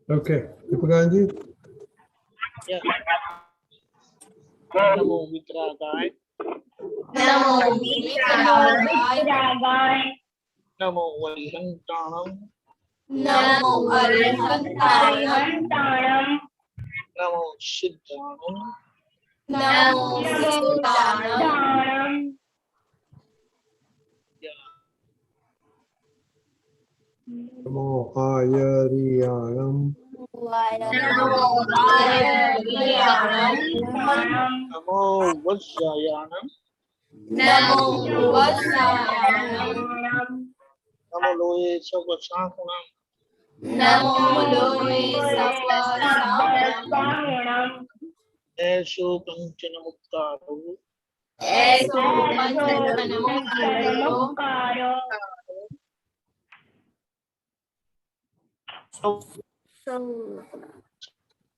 Okay, Dipika ji. Yeah. Namo Vitragaय. Namo Vitragaय. Namo Arihantanam. Namo Arihantanam. Namo Siddhanam. Namo Siddhanam. Namo Ayariyanam. Namo Ayariyanam. Namo Vajrayanam. Namo Vajrayanam. Namo Loye Sarvasakunam. Namo Loye Sarvasakunam. Eso Kanchana Muktaro. Eso Panchanamukkaro.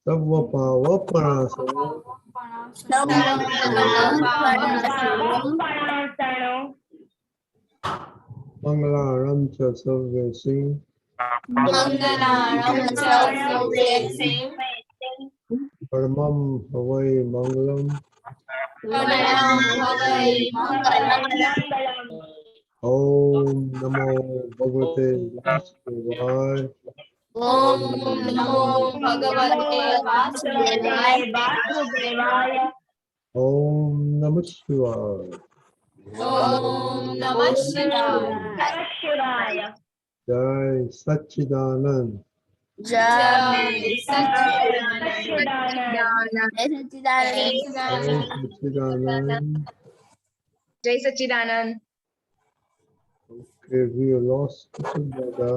Savvapavanasana. Mangalaram cha sarvesi. Mangalaram cha sarvesi. Paramam havai mangalam. Paramam havai mangalam. Om Namo Bhagavate Vasudevaya. Om Namo Bhagavate Vasudevaya. Om Namah Shivaya. Om Namah Shivaya. Jai Satchidanand. Jai Satchidanand. Jai Satchidanand. Jai Satchidanand. Okay, we lost Kishan Dada.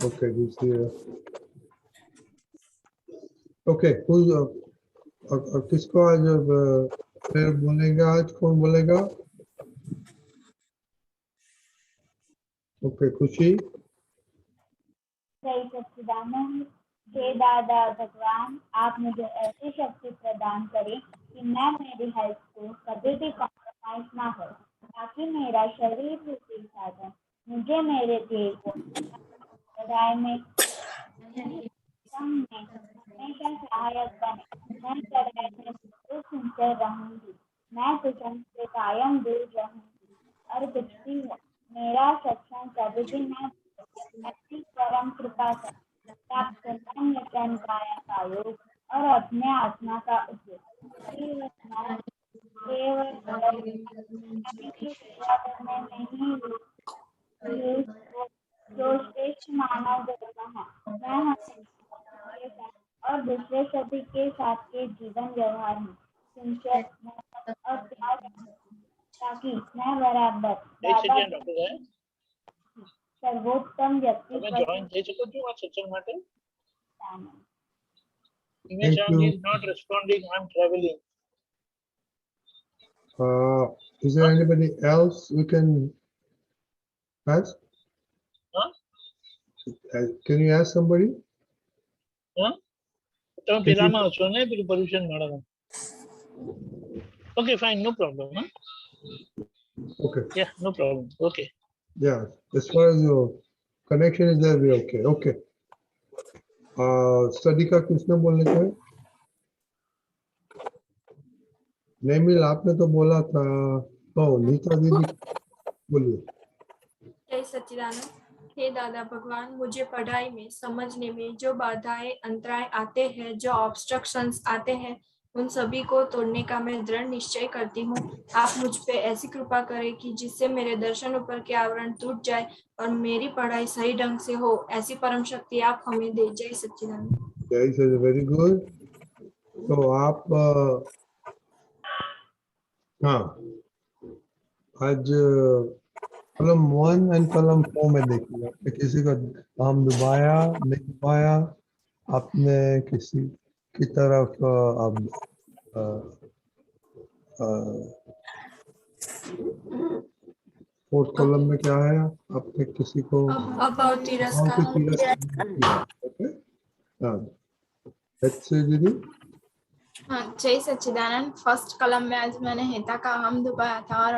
Okay, he's here. Okay, who's किसको आज फिर बोलेगा, आज कौन बोलेगा? Okay, खुशी. जय सच्चिदानंद। हे दादा भगवान, आप मुझे ऐसी शक्ति प्रदान करें कि मैं मेरी हेल्थ को कभी भी कॉम्प्रोमाइज ना हो, ताकि मेरा शरीर रूपी साधन मुझे मेरे ध्येय को बढ़ाने में हमेशा सहायक बने। मैं लड़ाई में बिल्कुल सिंसियर रहूंगी। मैं दुश्मन से कायम दूर रहूंगी और कुछ भी हो, मेरा सत्संग कभी भी ना ऐसी परम कृपा से प्राप्त नियम काया का योग और अपने आत्मा का उपयोग केवल की सेवा करने में ही जो श्रेष्ठ मानव धर्म है। मैं हमेशा और दूसरे सभी के साथ के जीवन व्यवहार में सिंसियर और प्यार ताकि मैं बराबर दादा सर्वोत्तम व्यक्ति join થઈ શકો છો આ સત્સંગ માટે? Thank Image you. is not responding. I'm traveling. Is there anybody else we can ask? Huh? Can you ask somebody? Huh? તમે પેલામાં છો ને પેલું પરમિશન મેળવવા. Okay, fine, no problem. Huh? Okay. Yeah, no problem. Okay. Yeah, as far as your connection is there, we're okay. Okay. Study का किसने बोलने का है? नहीं मिल, आपने तो बोला था। तो नीता दीदी बोलिए। जय सच्चिदानंद। हे दादा भगवान, मुझे पढ़ाई में समझने में जो बाधाएं अंतराय आते हैं, जो ऑब्स्ट्रक्शंस आते हैं, उन सभी को तोड़ने का मैं दृढ़ निश्चय करती हूँ। आप मुझ पे ऐसी कृपा करें कि जिससे मेरे दर्शन ऊपर के आवरण टूट जाए और मेरी पढ़ाई सही ढंग से हो, ऐसी परम शक्ति आप हमें दे। जय सच्चिदानंद। Very good. तो आप हाँ, आज कॉलम 1 एंड कॉलम 4 में देखिए, आपने किसी का नाम दबाया नहीं दबाया, आपने किसी की तरफ आप फोर्थ कॉलम में क्या है, आपने किसी को अभाव तिरस्कार। ओके, हाँ, अच्छे दीदी। हाँ, जय सच्चिदानंद। फर्स्ट कलम में आज मैंने हेता का हम दुबाया था और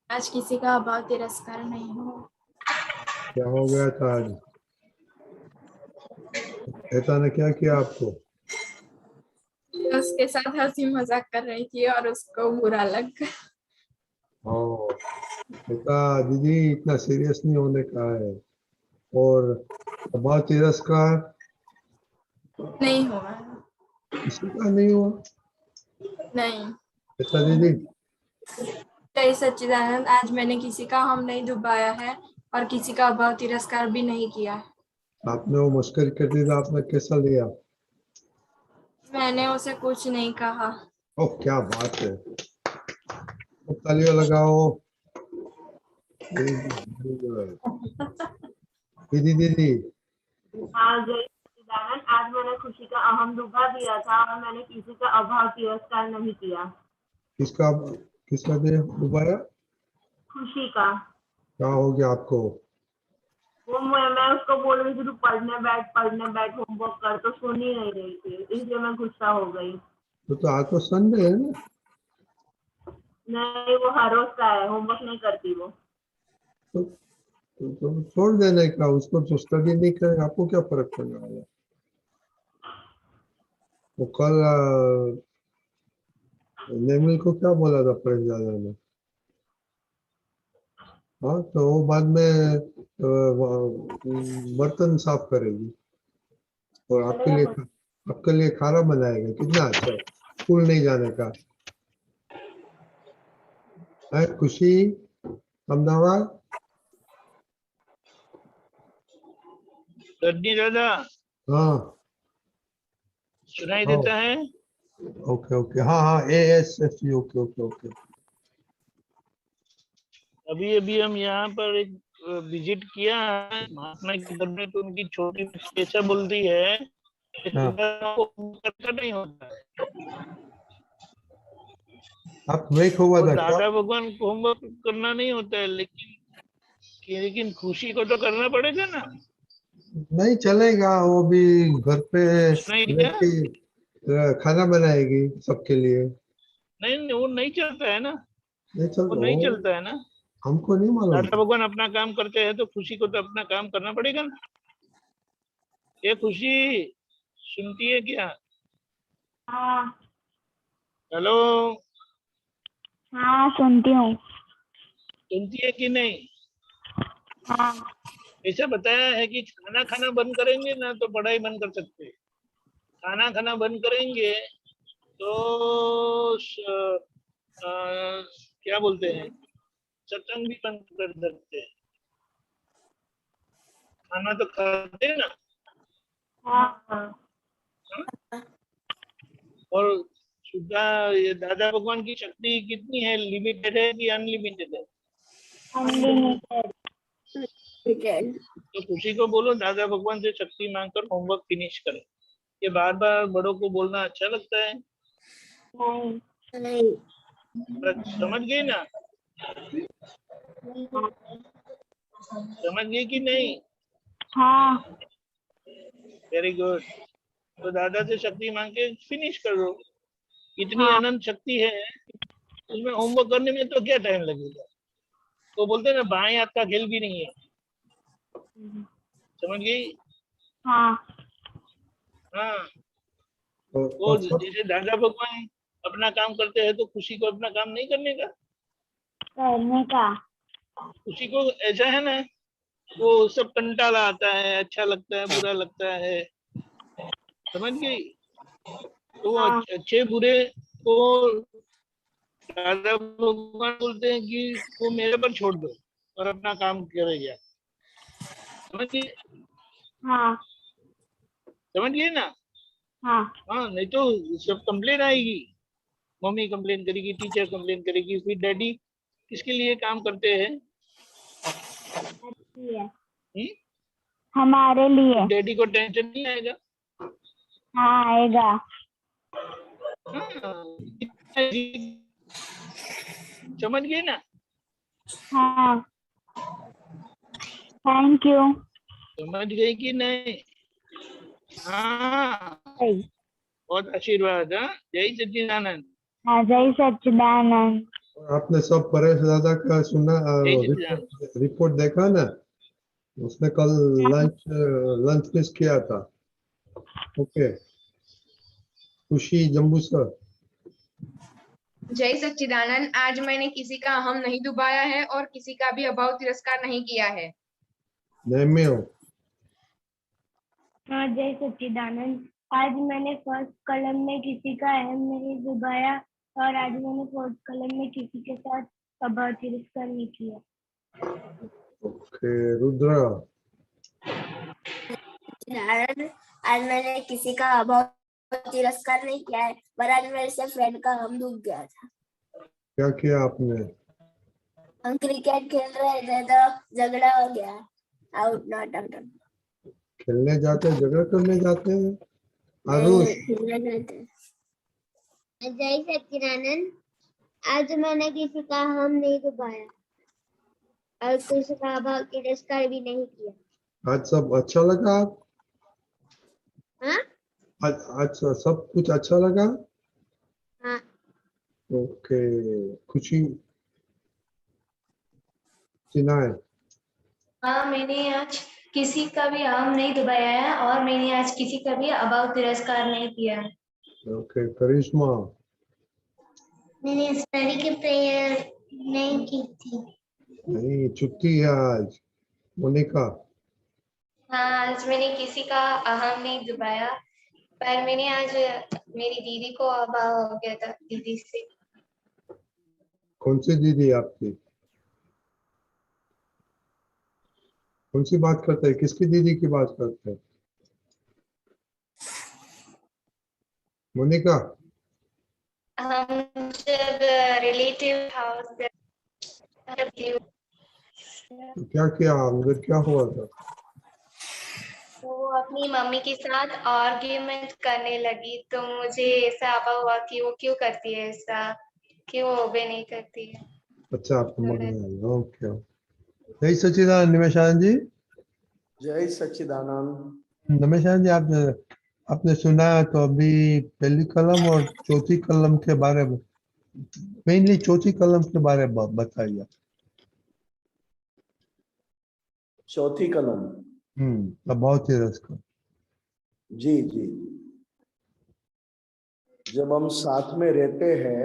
आज किसी का अभाव तिरस्कार नहीं हो। क्या हो गया था आज? हेता ने क्या किया आपको? उसके साथ हंसी मजाक कर रही थी और उसको बुरा लग गया। ओ, हेता दीदी इतना सीरियस नहीं होने का है। और अभाव तिरस्कार नहीं हुआ। किसी का नहीं हुआ। नहीं। हेता दीदी, जय सच्चिदानंद। आज मैंने किसी का हम नहीं दुबाया है और किसी का अभाव तिरस्कार भी नहीं किया है। आपने वो मस्करी कर दी तो आपने कैसा लिया? मैंने उसे कुछ नहीं कहा। ओह, क्या बात है। तो तालियां लगाओ। दीदी दीदी, हाँ जय सच्चिदानंद। आज मैंने खुशी का अहम दुबा दिया था और मैंने किसी का अभाव तिरस्कार नहीं किया। किसका किसका दे डुबाया? खुशी का। क्या हो गया आपको? वो मैं उसको बोल रही थी तू पढ़ने बैठ होमवर्क कर, तो सुन ही नहीं रही थी, इसलिए मैं गुस्सा हो गई। तो आज तो संडे है ना। नहीं, वो हर रोज का है, होमवर्क नहीं करती वो। तो छोड़ देने का, उसको तो स्टडी नहीं करेगा, आपको क्या फर्क पड़ने वाला? वो कल नेमिल को क्या बोला था प्रेमजादा ने? हाँ, तो वो बाद में बर्तन साफ करेगी और आपके लिए खाना बनाएगा। कितना अच्छा है, स्कूल नहीं जाने का है। खुशी, अहमदाबाद। रजनी दादा हाँ सुनाई हाँ, देता है? ओके ओके, हाँ हाँ, ASFE, ओके ओके ओके। अभी अभी हम यहाँ पर एक विजिट किया है महात्मा के घर में, तो उनकी छोटी बच्ची ऐसा बोलती है कि हाँ, सुबह को करता नहीं होता है। आप वेक हुआ और था क्या? दादा भगवान को होमवर्क करना नहीं होता है, लेकिन खुशी को तो करना पड़ेगा ना। नहीं चलेगा, वो भी घर पे नहीं क्या? लेके खाना बनाएगी सबके लिए। नहीं नहीं, वो नहीं चलता है ना। नहीं चल, वो वो नहीं चलता है ना। हमको नहीं मालूम दादा था। भगवान अपना काम करते हैं तो खुशी को तो अपना काम करना पड़ेगा ना। ये खुशी सुनती है क्या? हाँ हेलो, हाँ, सुनती हूँ। सुनती है कि नहीं? हाँ ऐसा बताया है कि खाना खाना बंद करेंगे ना तो पढ़ाई बंद कर सकते हैं। खाना खाना बंद करेंगे तो अ, क्या बोलते हैं, सत्संग भी बंद कर सकते हैं। खाना तो खाते हैं ना। हाँ हाँ। और शुद्धा ये दादा भगवान की शक्ति कितनी है, लिमिटेड है कि अनलिमिटेड है? अनलिमिटेड। तो खुशी को बोलो दादा भगवान से शक्ति मांगकर होमवर्क फिनिश करे। ये बार बार बड़ों को बोलना अच्छा लगता है? नहीं। समझ गई ना? समझ गई कि नहीं? हाँ वेरी गुड। तो दादा से शक्ति मांग के फिनिश कर दो। इतनी हाँ अनंत शक्ति है उसमें, होमवर्क करने में तो क्या टाइम लगेगा। तो बोलते हैं ना, बाएं हाथ का खेल भी नहीं है। समझ गई? हाँ। हाँ। तो और सब जैसे दादा भगवान अपना काम करते हैं तो खुशी को अपना काम नहीं करने का। करने का। खुशी को ऐसा है ना, वो सब कंटाला आता है, अच्छा लगता है, बुरा लगता है। समझ गई? तो वो हाँ अच्छे बुरे को दादा भगवान बोलते हैं कि वो मेरे पर छोड़ दो और अपना काम करेगा। समझ गई? हाँ समझ गई ना? हाँ। हाँ, नहीं तो सब कंप्लेन आएगी। मम्मी कंप्लेन करेगी, टीचर कंप्लेन करेगी, फिर डैडी किसके लिए काम करते हैं? अच्छी है हम्म? हमारे लिए। डैडी को टेंशन नहीं आएगा? हाँ आएगा। हाँ, समझ गए ना? हाँ, थैंक यू। समझ गई कि नहीं? हाँ जय बहुत आशीर्वाद। हाँ जय सच्चिदानंद। हाँ, जय सच्चिदानंद। आपने सब परेश दादा का सुना, जय सच्चिदानंद। रिपोर्ट देखा ना? उसने कल लंच मिस किया था। ओके, खुशी जम्बू सर। जय सच्चिदानंद। आज मैंने किसी का अहम नहीं डुबाया है और किसी का भी अभाव तिरस्कार नहीं किया है। नेम्यो। हाँ, जय सच्चिदानंद। आज मैंने फर्स्ट कलम में किसी का अहम नहीं डुबाया और आज मैंने फोर्थ कलम में किसी के साथ अभाव तिरस्कार नहीं किया। ओके, रुद्र। नारायण, आज मैंने किसी का अभाव तिरस्कार नहीं किया है, पर आज मेरे से फ्रेंड का हम डूब गया था। क्या किया आपने? हम क्रिकेट खेल रहे थे तो झगड़ा हो गया। Out, not out. खेलने जाते हैं, झगड़ा करने जाते हैं? आरुष। जय सच्चिदानंद। आज मैंने किसी का हम नहीं डुबाया और किसी का अभाव तिरस्कार भी नहीं किया। आज सब अच्छा लगा? हाँ आज सब कुछ अच्छा लगा? हाँ। ओके, खुशी चिनाए। हाँ, मैंने आज किसी का भी अहम नहीं दबाया है और मैंने आज किसी का भी अभाव तिरस्कार नहीं किया है। ओके, करिश्मा। मैंने स्टडी की प्रेयर नहीं की थी। नहीं, छुट्टी है आज। मोनिका। हाँ, आज मैंने किसी का अहम नहीं दबाया, पर मैंने आज मेरी दीदी को अभाव हो गया था, दीदी से। कौन सी दीदी आपकी? कौन सी बात करते हैं? किसकी दीदी की बात करते हैं? मोनिका। हम जब रिलेटिव हाउस तो क्या किया उधर, क्या हुआ था? वो अपनी मम्मी के साथ आर्ग्यूमेंट करने लगी, तो मुझे ऐसा अभाव हुआ कि वो क्यों करती है ऐसा, क्यों वो ओबे नहीं करती है। अच्छा, आपको मम्मी आई। ओके। जय सच्चिदानंद। निमेशानंद जी। जय सच्चिदानंद। निमेशानंद जी, आपने सुना तो अभी पहली कलम और चौथी कलम के बारे में, मेनली चौथी कलम के बारे में बताइए। चौथी कलम। अभाव तिरस्कार। जी जी। जब हम साथ में रहते हैं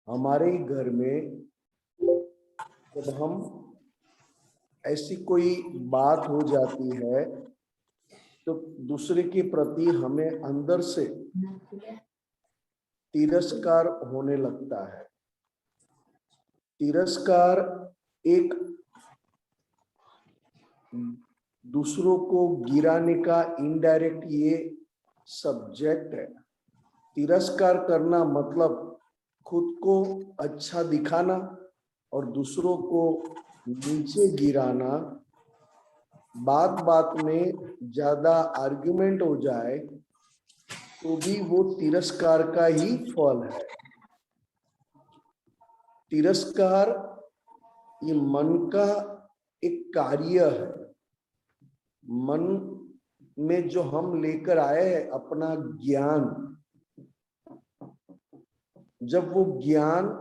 हमारे ही घर में, जब हम ऐसी कोई बात हो जाती है तो दूसरे के प्रति हमें अंदर से तिरस्कार होने लगता है। तिरस्कार एक दूसरों को गिराने का इनडायरेक्ट ये सब्जेक्ट है। तिरस्कार करना मतलब खुद को अच्छा दिखाना और दूसरों को नीचे गिराना। बात बात में ज्यादा आर्गुमेंट हो जाए तो भी वो तिरस्कार का ही फल है। तिरस्कार ये मन का एक कार्य है। मन में जो हम लेकर आए हैं अपना ज्ञान, जब वो ज्ञान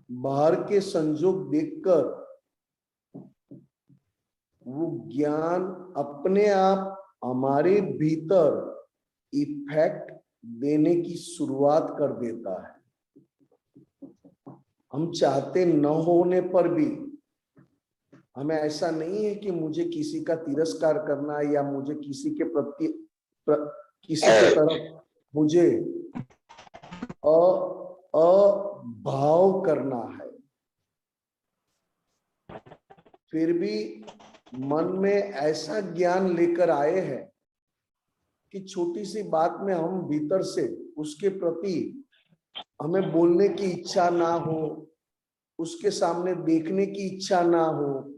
बाहर के संजोग देखकर वो ज्ञान अपने आप हमारे भीतर इफेक्ट देने की शुरुआत कर देता है। हम चाहते न होने पर भी हमें ऐसा नहीं है कि मुझे किसी का तिरस्कार करना है या मुझे किसी के प्रति किसी के तरफ मुझे अभाव करना है। फिर भी मन में ऐसा ज्ञान लेकर आए हैं कि छोटी सी बात में हम भीतर से उसके प्रति हमें बोलने की इच्छा ना हो, उसके सामने देखने की इच्छा ना हो,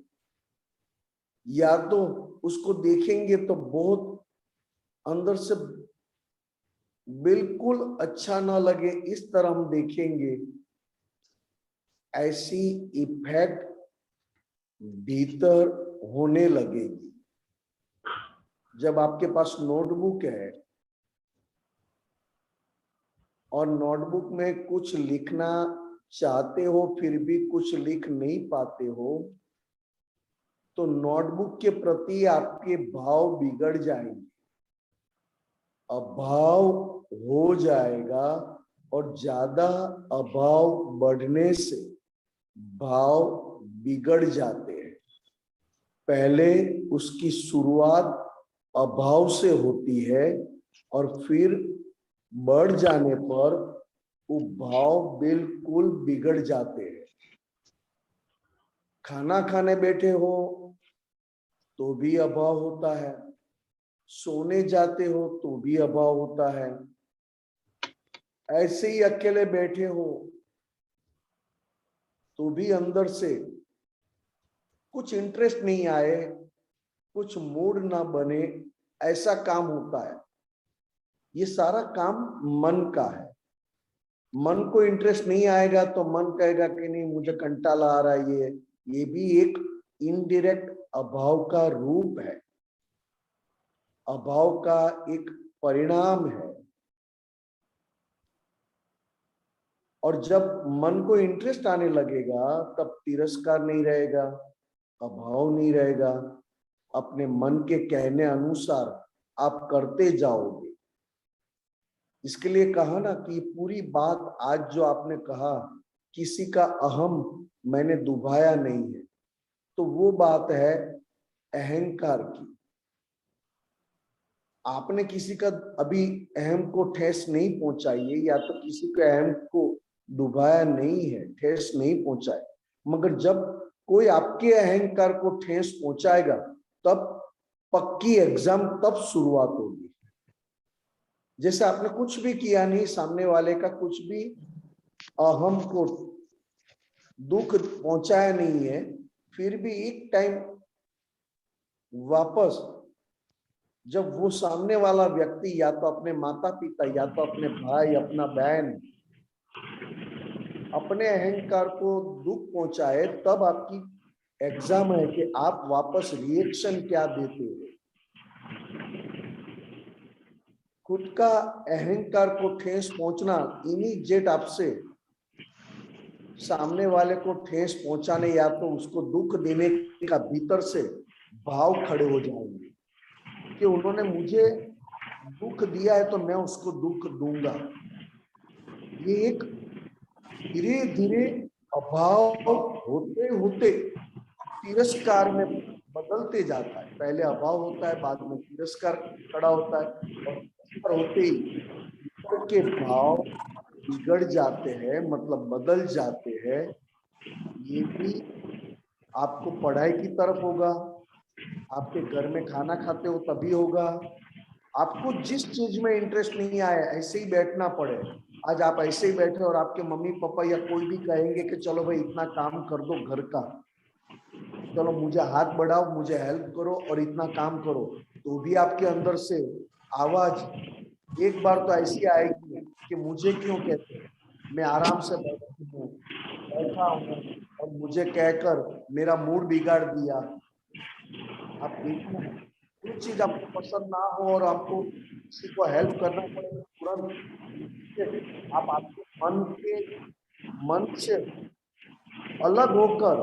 या तो उसको देखेंगे तो बहुत अंदर से बिल्कुल अच्छा ना लगे इस तरह हम देखेंगे। ऐसी इफेक्ट भीतर होने लगेगी। जब आपके पास नोटबुक है और नोटबुक में कुछ लिखना चाहते हो फिर भी कुछ लिख नहीं पाते हो, तो नोटबुक के प्रति आपके भाव बिगड़ जाएंगे, अभाव हो जाएगा और ज्यादा अभाव बढ़ने से भाव बिगड़ जाते हैं। पहले उसकी शुरुआत अभाव से होती है और फिर बढ़ जाने पर वो भाव बिल्कुल बिगड़ जाते हैं। खाना खाने बैठे हो तो भी अभाव होता है, सोने जाते हो तो भी अभाव होता है, ऐसे ही अकेले बैठे हो तो भी अंदर से कुछ इंटरेस्ट नहीं आए, कुछ मूड ना बने, ऐसा काम होता है। ये सारा काम मन का है। मन को इंटरेस्ट नहीं आएगा तो मन कहेगा कि नहीं मुझे कंटाला आ रहा है। ये भी एक इनडायरेक्ट अभाव का रूप है, अभाव का एक परिणाम है। और जब मन को इंटरेस्ट आने लगेगा तब तिरस्कार नहीं रहेगा, अभाव नहीं रहेगा, अपने मन के कहने अनुसार आप करते जाओगे। इसके लिए कहा ना कि पूरी बात आज जो आपने कहा किसी का अहम मैंने दुभाया नहीं है, तो वो बात है अहंकार की। आपने किसी का अभी अहम को ठेस नहीं पहुंचाई है, या तो किसी के अहम को डुबाया नहीं है, ठेस नहीं पहुंचाए, मगर जब कोई आपके अहंकार को ठेस पहुंचाएगा तब पक्की एग्जाम तब शुरुआत होगी। जैसे आपने कुछ भी किया नहीं, सामने वाले का कुछ भी अहम को दुख पहुंचाया नहीं है, फिर भी एक टाइम वापस जब वो सामने वाला व्यक्ति या तो अपने माता पिता या तो अपने भाई अपना बहन अपने अहंकार को दुख पहुंचाए, तब आपकी एग्जाम है कि आप वापस रिएक्शन क्या देते हो। खुद का अहंकार को ठेस पहुंचना इमीडिएट आपसे सामने वाले को ठेस पहुंचाने या तो उसको दुख देने का भीतर से भाव खड़े हो जाएंगे कि उन्होंने मुझे दुख दिया है तो मैं उसको दुख दूंगा। ये एक धीरे धीरे अभाव होते होते तिरस्कार में बदलते जाता है। पहले अभाव होता है, बाद में तिरस्कार खड़ा होता है, और होते ही के भाव बिगड़ जाते हैं, मतलब बदल जाते हैं। ये भी आपको पढ़ाई की तरफ होगा, आपके घर में खाना खाते हो तभी होगा। आपको जिस चीज में इंटरेस्ट नहीं आया ऐसे ही बैठना पड़े, आज आप ऐसे ही बैठे और आपके मम्मी पापा या कोई भी कहेंगे कि चलो भाई इतना काम कर दो घर का, चलो मुझे हाथ बढ़ाओ, मुझे हेल्प करो और इतना काम करो, तो भी आपके अंदर से आवाज एक बार तो ऐसी आएगी कि मुझे क्यों कहते हैं, मैं आराम से बैठा हूँ और मुझे कहकर मेरा मूड बिगाड़ दिया। आप देखना, कुछ चीज आपको पसंद ना हो और आपको किसी को हेल्प करना पड़े, तुरंत आप आपके मन से अलग होकर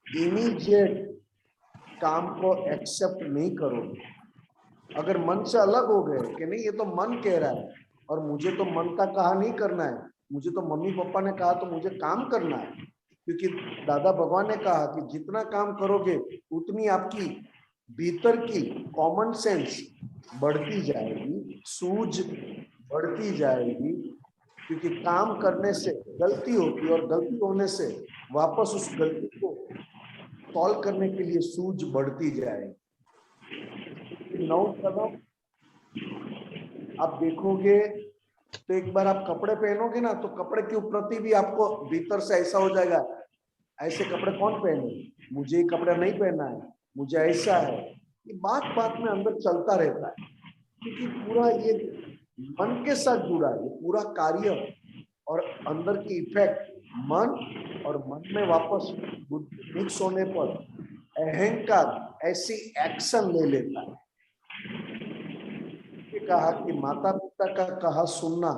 इमीडिएट काम को एक्सेप्ट नहीं करोगे। अगर मन से अलग हो गए कि नहीं ये तो मन कह रहा है और मुझे तो मन का कहा नहीं करना है, मुझे तो मम्मी पापा ने कहा तो मुझे काम करना है, क्योंकि दादा भगवान ने कहा कि जितना काम करोगे उतनी आपकी भीतर की कॉमन सेंस बढ़ती जाएगी, सूझ बढ़ती जाएगी, क्योंकि काम करने से गलती होती है और गलती होने से वापस उस गलती को सॉल्व करने के लिए सूझ बढ़ती जाएगी। 9 कदम आप देखोगे तो एक बार आप कपड़े पहनोगे ना तो कपड़े के प्रति भी आपको भीतर से ऐसा हो जाएगा, ऐसे कपड़े कौन पहने, मुझे ये कपड़ा नहीं पहनना है, मुझे ऐसा है। ये बात बात में अंदर चलता रहता है, क्योंकि पूरा ये मन के साथ जुड़ा है, ये पूरा कार्य और अंदर की इफेक्ट मन और मन में वापस बुद्धि मिक्स होने पर अहंकार ऐसी एक्शन ले लेता है कहा कि माता पिता का कहा सुनना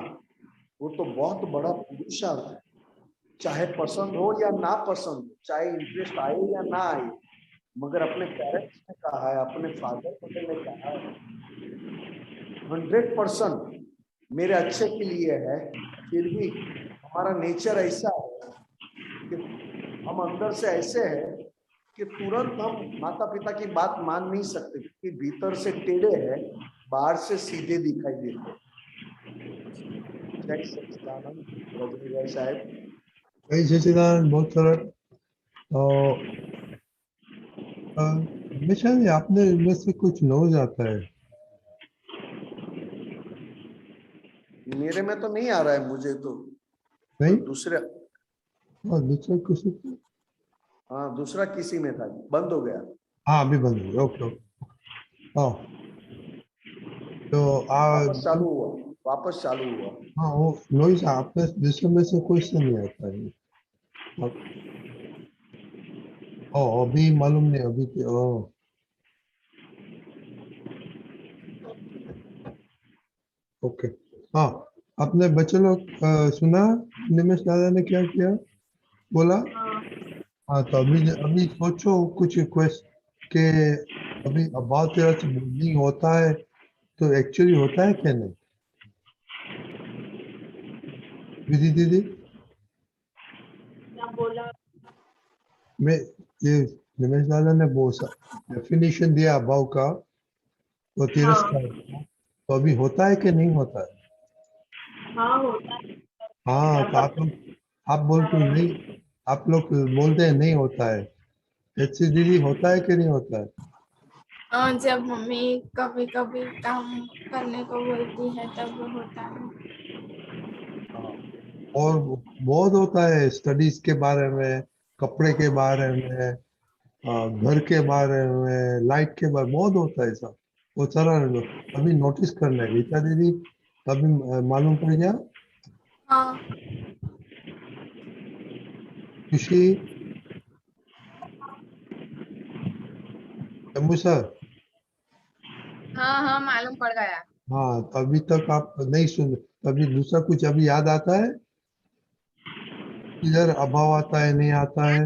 वो तो बहुत बड़ा पुरुषार्थ है, चाहे पसंद हो या ना पसंद हो, चाहे इंटरेस्ट आए या ना आए, मगर अपने पेरेंट्स ने कहा है, अपने फादर मदर ने कहा है, 100% मेरे अच्छे के लिए है, फिर भी हमारा नेचर ऐसा है कि हम अंदर से ऐसे है कि तुरंत हम माता पिता की बात मान नहीं सकते, क्योंकि भीतर से टेढ़े हैं, बाहर से सीधे दिखाई देते हैं। जय सच्चिदानंद रजनी भाई साहब। जय सच्चिदानंद, बहुत सरल। तो हमेशा ही आपने इनमें से कुछ नॉलेज आता है। मेरे में तो नहीं आ रहा है, मुझे तो नहीं, दूसरे, और दूसरा किसी को? हाँ दूसरा किसी में था, बंद हो गया। हाँ, अभी बंद हो गया। Okay okay. हाँ, तो वापस चालू हुआ, वापस चालू हुआ। हाँ, वो नॉइज आपने दूसरे में से कोई से नहीं आता है। अब अभी मालूम नहीं, अभी ओके। हाँ, आपने बच्चे लोग सुना निमेश दादा ने क्या किया, बोला? हाँ, तो अभी सोचो कुछ रिक्वेस्ट के अभी अबाउट तेरा से बोलिंग होता है तो एक्चुअली होता है क्या नहीं? विधि दीदी, मैं ये निमेश दादा ने बहुत डेफिनेशन दिया अभाव का, तो तिरस्कार का, तो अभी होता है कि नहीं होता है? हाँ होता है। हाँ, तो आप बोलते हो नहीं, आप लोग बोलते हैं नहीं होता है। ऐसी दीदी होता है कि नहीं होता है? जब मम्मी कभी कभी काम करने को बोलती है तब वो होता है। और बहुत होता है, स्टडीज के बारे में, कपड़े के बारे में, घर के बारे में, लाइट के बारे में, बहुत होता है सब। वो सारा अभी नोटिस करना है गीता दीदी, तभी मालूम पड़ गया। हाँ खुशी, शंभू सर, हाँ हाँ मालूम पड़ गया। हाँ, तभी तक आप नहीं सुन, तभी दूसरा कुछ अभी याद आता है, इधर अभाव आता है, नहीं आता है?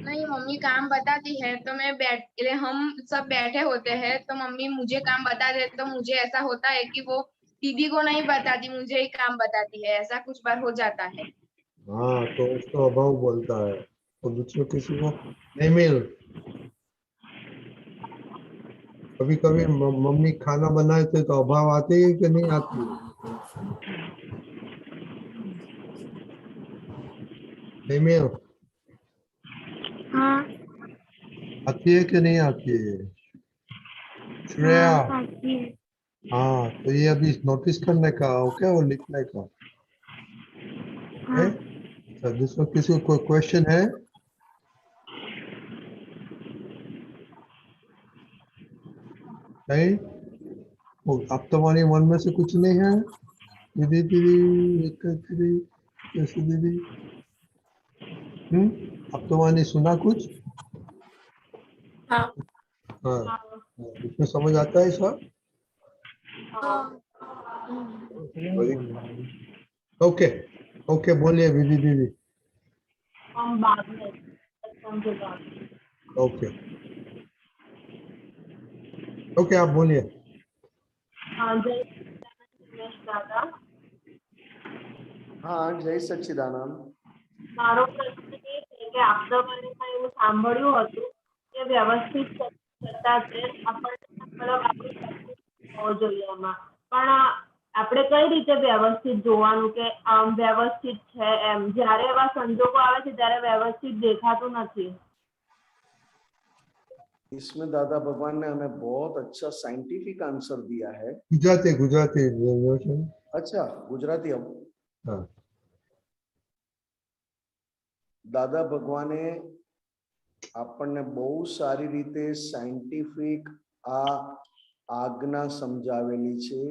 नहीं, मम्मी काम बताती है तो मैं हम सब बैठे होते हैं तो मम्मी मुझे काम बता दे तो मुझे ऐसा होता है कि वो दीदी को नहीं बताती, मुझे ही काम बताती है, ऐसा कुछ बार हो जाता है। हाँ, तो उसको अभाव बोलता है, तो दूसरे किसी को नहीं मिल। कभी कभी मम्मी खाना बनाए थे तो अभाव आती है कि नहीं आती है? नहीं मिल, हाँ आती है कि नहीं आती है श्रेया? हाँ आती है। हाँ, तो ये अभी नोटिस करने का, ओके, और लिखने का, ओके। हाँ अच्छा, दूसरा किसी को कोई क्वेश्चन है? नहीं, वो अब तो हमारी मन में से कुछ नहीं है। दीदी दीदी, दीदी, कैसी दीदी? अब तो मैंने सुना कुछ। हाँ हाँ, इसमें समझ आता है सब। हाँ। ओके ओके, बोलिए दीदी दीदी। हम बाद में सत्संग के बाद। ओके ओके, आप बोलिए। हाँ जय दिनेश दादा, हाँ जय सच्चिदानंद। મારો પ્રશ્ન એ છે કે આપદવાણીમાં એવું સાંભળ્યું હતું કે વ્યવસ્થિત કરતા છે આપણને મતલબ આપણી હોવો જોઈએ એમાં, પણ આપણે કઈ રીતે વ્યવસ્થિત જોવાનું કે આમ વ્યવસ્થિત છે એમ, જ્યારે એવા સંજોગો આવે છે ત્યારે વ્યવસ્થિત દેખાતું નથી. इसमें दादा भगवान ने हमें बहुत अच्छा साइंटिफिक आंसर दिया है। गुजराती गुजराती। अच्छा गुजराती अब हाँ, દાદા ભગવાને આપણને બહુ સારી રીતે સાયન્ટિફિક આ આજ્ઞા સમજાવેલી છે।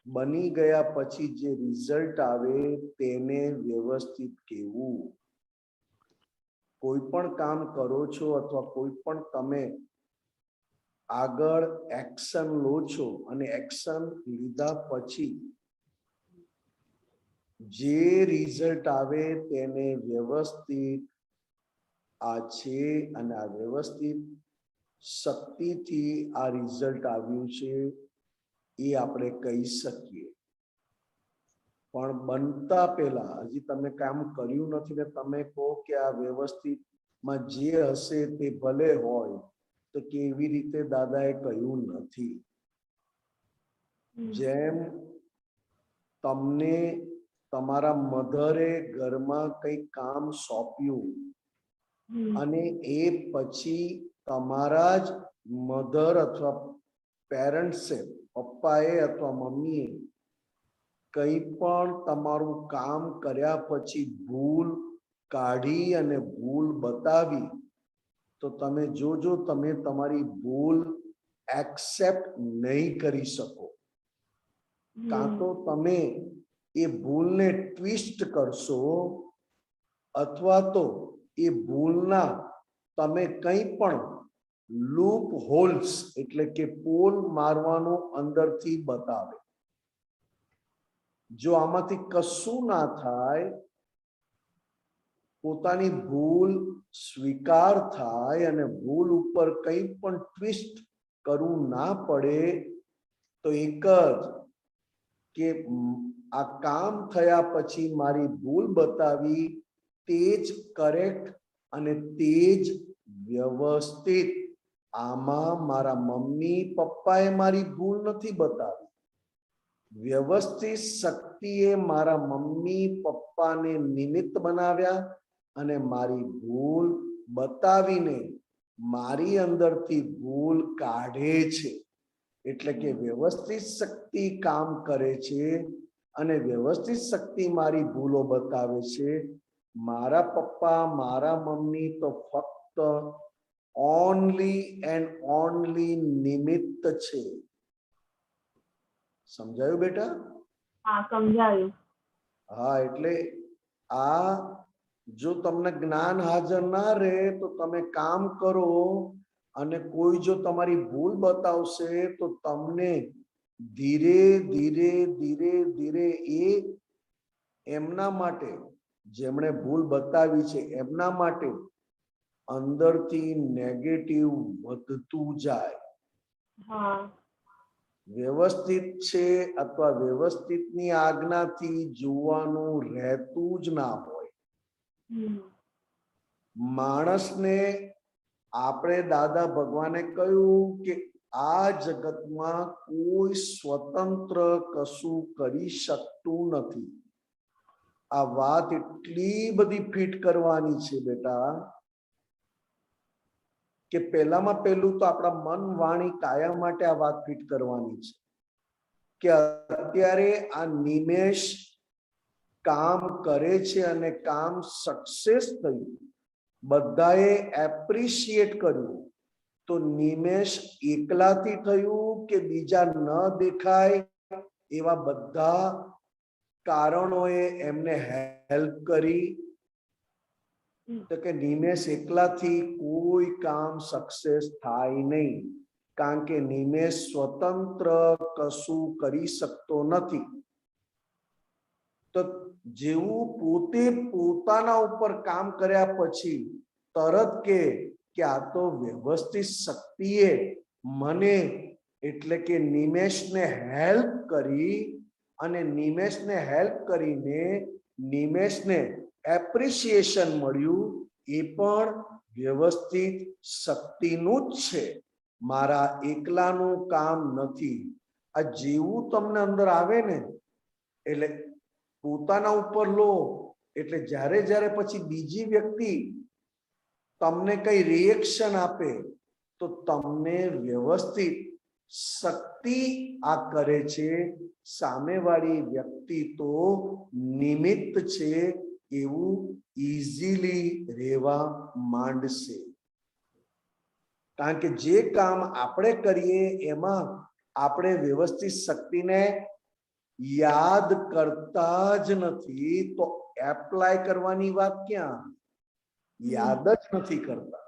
બની ગયા પછી જે રિઝલ્ટ આવે તેને વ્યવસ્થિત કેવું। કોઈ પણ કામ કરો છો અથવા કોઈ પણ તમે આગળ એક્શન લો છો અને એક્શન લીધા પછી જે રિઝલ્ટ આવે તેને વ્યવસ્થિત આ છે અને આ વ્યવસ્થિત શક્તિથી આ રિઝલ્ટ આવ્યું છે એ આપણે કહી શકીએ. પણ બનતા પહેલા હજી તમે કામ કર્યું નથી ને તમે કહો કે આ વ્યવસ્થિતમાં જે હશે તે ભલે હોય, તો કેવી રીતે દાદાએ કહ્યું નથી. જેમ તમને તમારા મધરે ઘરમાં કઈ કામ સોંપ્યું અને એ પછી તમારા જ મધર અથવા પેરેન્ટ્સે, પપ્પાએ અથવા મમ્મીએ કઈ પણ તમારું કામ કર્યા પછી ભૂલ કાઢી અને ભૂલ બતાવી, તો તમે જોજો તમે તમારી ભૂલ એક્સેપ્ટ નહીં કરી શકો. કાં તો તમે એ ભૂલને ટ્વિસ્ટ કરશો અથવા તો એ ભૂલના તમે કંઈ પણ લૂપ હોલ્સ એટલે કે પોલ મારવાનું અંદરથી બતાવે. જો આમાંથી કશું ના થાય, પોતાની ભૂલ સ્વીકાર થાય અને ભૂલ ઉપર કંઈ પણ ટ્વિસ્ટ કરવું ના પડે, તો એક જ કે આ કામ થયા પછી મારી ભૂલ બતાવી તે જ કરેક્ટ અને તે જ વ્યવસ્થિત. આમાં મારા મમ્મી પપ્પાએ મારી ભૂલ નથી બતાવી. વ્યવસ્થિત શક્તિએ મારા મમ્મી પપ્પાને નિમિત્ત બનાવ્યા અને મારી ભૂલ બતાવીને મારી અંદરથી ભૂલ કાઢે છે. એટલે કે વ્યવસ્થિત શક્તિ કામ કરે છે અને વ્યવસ્થિત શક્તિ મારી ભૂલો બતાવે છે. મારા પપ્પા મારા મમ્મી તો ફક્ત ઓનલી એન્ડ ઓનલી નિમિત્ત છે. સમજાયું બેટા? હા, સમજાયું. હા, એટલે આ જો તમને જ્ઞાન હાજર ના રહે તો તમે કામ કરો અને કોઈ જો તમારી ભૂલ બતાવશે તો તમને ધીરે ધીરે ધીરે ધીરે એ એમના માટે, જેમણે ભૂલ બતાવી છે એમના માટે અંદરથી નેગેટિવ વધતું જાય. હા, વ્યવસ્થિત છે અથવા વ્યવસ્થિતની આજ્ઞાથી જોવાનું રહેતું જ ના હોય. માણસને આપણે દાદા ભગવાને કહ્યું કે આ જગતમાં કોઈ સ્વતંત્ર કશું કરી શકતું નથી. આ વાત એટલી બધી ફિટ કરવાની છે બેટા કે પહેલામાં પહેલું તો આપણા મન વાણી કાયા માટે આ વાત ફિટ કરવાની છે કે અત્યારે આ નિમેષ કામ કરે છે અને કામ સક્સેસ થયું, બધાએ એપ્રિશિએટ કર્યું. તો નિમેષ એકલાથી થયું કે બીજા ન દેખાય એવા બધા કારણોએ એમને હેલ્પ કરી? તો કે નિમેષ એકલાથી કોઈ કામ સક્સેસ થાય નહીં, કારણ કે નિમેષ સ્વતંત્ર કશું કરી શકતો નથી. તો જેવું પોતે પોતાના ઉપર કામ કર્યા પછી તરત કે આ તો વ્યવસ્થિત શક્તિએ મને એટલે કે નિમેષને હેલ્પ કરી અને નિમેષને હેલ્પ કરીને નિમેષને એપ્રિશિએશન મળ્યું, એ પણ વ્યવસ્થિત શક્તિનું જ છે, મારા એકલાનું કામ નથી. આ જેવું તમને અંદર આવે ને એટલે પોતાના ઉપર લો એટલે જ્યારે જ્યારે પછી બીજી વ્યક્તિ તમને કઈ રિએક્શન આપે તો તમને વ્યવસ્થિત શક્તિ આ કરે છે, સામેવાળી વ્યક્તિ તો નિમિત્ત છે એવું ઈઝીલી રહેવા માંડશે. કારણ કે જે કામ આપણે કરીએ એમાં આપણે વ્યવસ્થિત શક્તિને યાદ કરતા જ નથી, તો એપ્લાય કરવાની વાત ક્યાં? યાદ જ નથી કરતા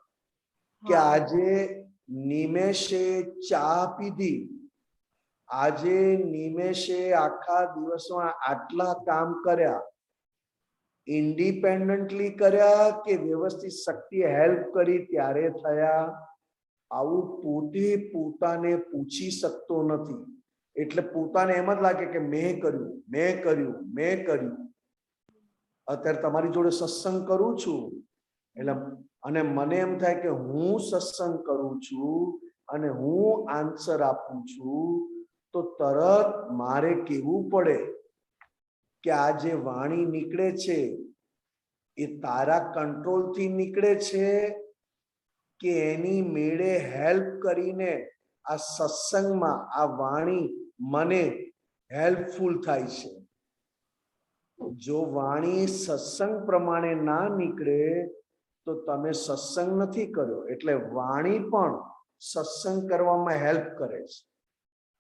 કે આજે નિમેશે ચા પીધી, આજે નિમેશે આખા દિવસમાં આટલા કામ કર્યા, ઇન્ડિપેન્ડન્ટલી કર્યા કે વ્યવસ્થિત શક્તિ હેલ્પ કરી ત્યારે થયા? આવું પોતે પોતાને પૂછી શકતો નથી, એટલે પોતાને એમ જ લાગે કે મેં કર્યું, મેં કર્યું, મેં કર્યું. અત્યારે તમારી જોડે સત્સંગ કરું છું એટલે અને મને એમ થાય કે હું સત્સંગ કરું છું અને હું આન્સર આપું છું, તો તરત મારે કહેવું પડે કે આ જે વાણી નીકળે છે એ તારા કંટ્રોલ થી નીકળે છે કે એની મેળે હેલ્પ કરીને આ સત્સંગમાં આ વાણી મને હેલ્પફુલ થાય છે. જો વાણી સત્સંગ પ્રમાણે ના નીકળે તો તમે સત્સંગ નથી કર્યો. એટલે વાણી પણ સત્સંગ કરવામાં હેલ્પ કરે છે,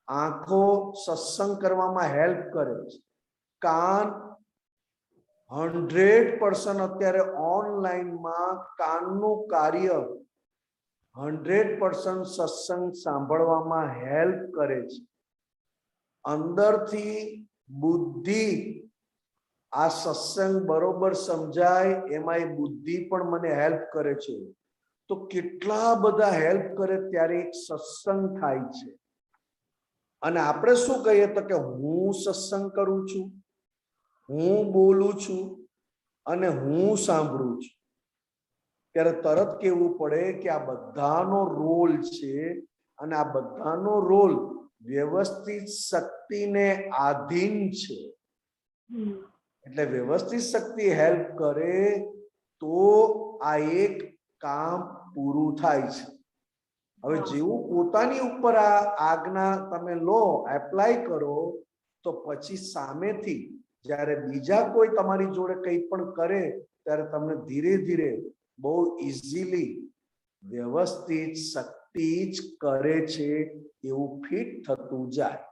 આંખો સત્સંગ કરવામાં હેલ્પ કરે છે, કાન 100% અત્યારે ઓનલાઈનમાં કાનનું કાર્ય 100% સત્સંગ સાંભળવામાં હેલ્પ કરે છે. અંદરથી બુદ્ધિ આ સત્સંગ બરોબર સમજાય એમાં એ બુદ્ધિ પણ મને હેલ્પ કરે છે. તો કેટલા બધા હેલ્પ કરે ત્યારે એક સત્સંગ થાય છે. અને આપણે શું કહીએ તો કે હું સત્સંગ કરું છું, હું બોલું છું અને હું સાંભળું છું, ત્યારે તરત કહેવું પડે કે આ બધાનો રોલ છે અને આ બધાનો રોલ વ્યવસ્થિત શક્તિને આધીન છે. એટલે વ્યવસ્થિત શક્તિ હેલ્પ કરે તો આ એક કામ પૂરું થાય છે. હવે જેવું પોતાની ઉપર આ આજ્ઞા તમે લો, એપ્લાય કરો, તો પછી સામેથી જ્યારે બીજા કોઈ તમારી જોડે કંઈ પણ કરે ત્યારે તમને ધીરે ધીરે બહુ ઇઝીલી વ્યવસ્થિત શક્તિ જ કરે છે એવું ફિટ થતું જાય.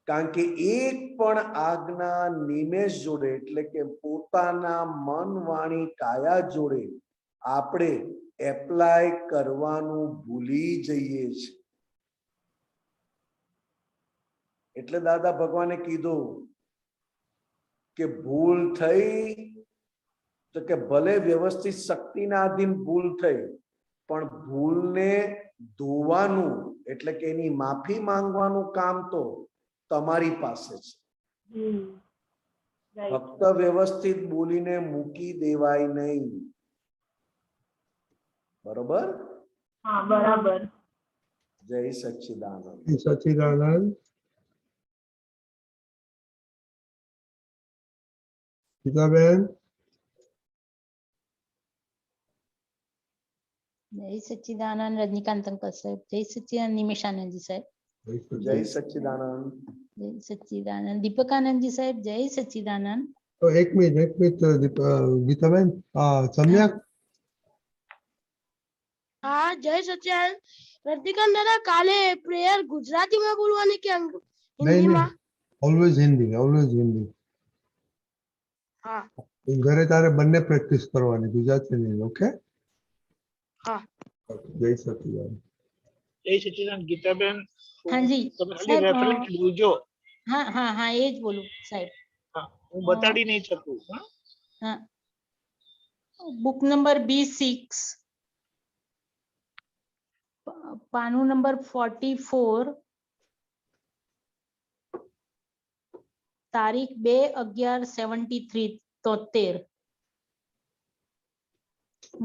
કારણ કે એક પણ આજ્ઞા નિમેષ જોડે એટલે કે પોતાના મન વાણી કાયા જોડે આપણે એપ્લાય કરવાનું ભૂલી જઈએ છીએ. એટલે દાદા ભગવાને કીધું કે ભૂલ થઈ તો કે ભલે વ્યવસ્થિત શક્તિના આધીન ભૂલ થઈ, પણ ભૂલને ધોવાનું એટલે કે એની માફી માંગવાનું કામ તો તમારી પાસે છે. ફક્ત વ્યવસ્થિત બોલીને મૂકી દેવાય નહીં. બરોબર? હા, બરાબર. જય સચ્ચિદાનંદ. જય સચ્ચિદાનંદ. ગીતાબેન. જય સચ્ચિદાનંદ રજનીકાંત અંકલ સાહેબ. જય સચ્ચિદાનંદ નિમેશાનંદજી સાહેબ. જય સચ્ચિદાનંદ. જય સચ્ચિદાનંદ દીપકાનંદજી સાહેબ. જય સચ્ચિદાનંદ. તો એક મિનિટ ગીતાબેન, સમ્યક. હા, જય સચ્ચિદાનંદ. રજનીકાંત દાદા, કાલે પ્રેયર ગુજરાતીમાં બોલવાની કે હિન્દીમાં? Always Hindi, always Hindi. હા. ઘરે તારે બંને પ્રેક્ટિસ કરવાની, ગુજરાતી નહીં. ઓકે? હા. જય સચ્ચિદાનંદ. જય સચ્ચિદાનંદ. ગીતાબેન, હાજી તમે ખાલી રેફરન્સ બોલજો. હા હા હા, એ જ બોલું સાહેબ. હા, હું બતાડી નહીં શકું. હા, બુક નંબર B6, પાનું નંબર 44, તારીખ 2/11/73, 73,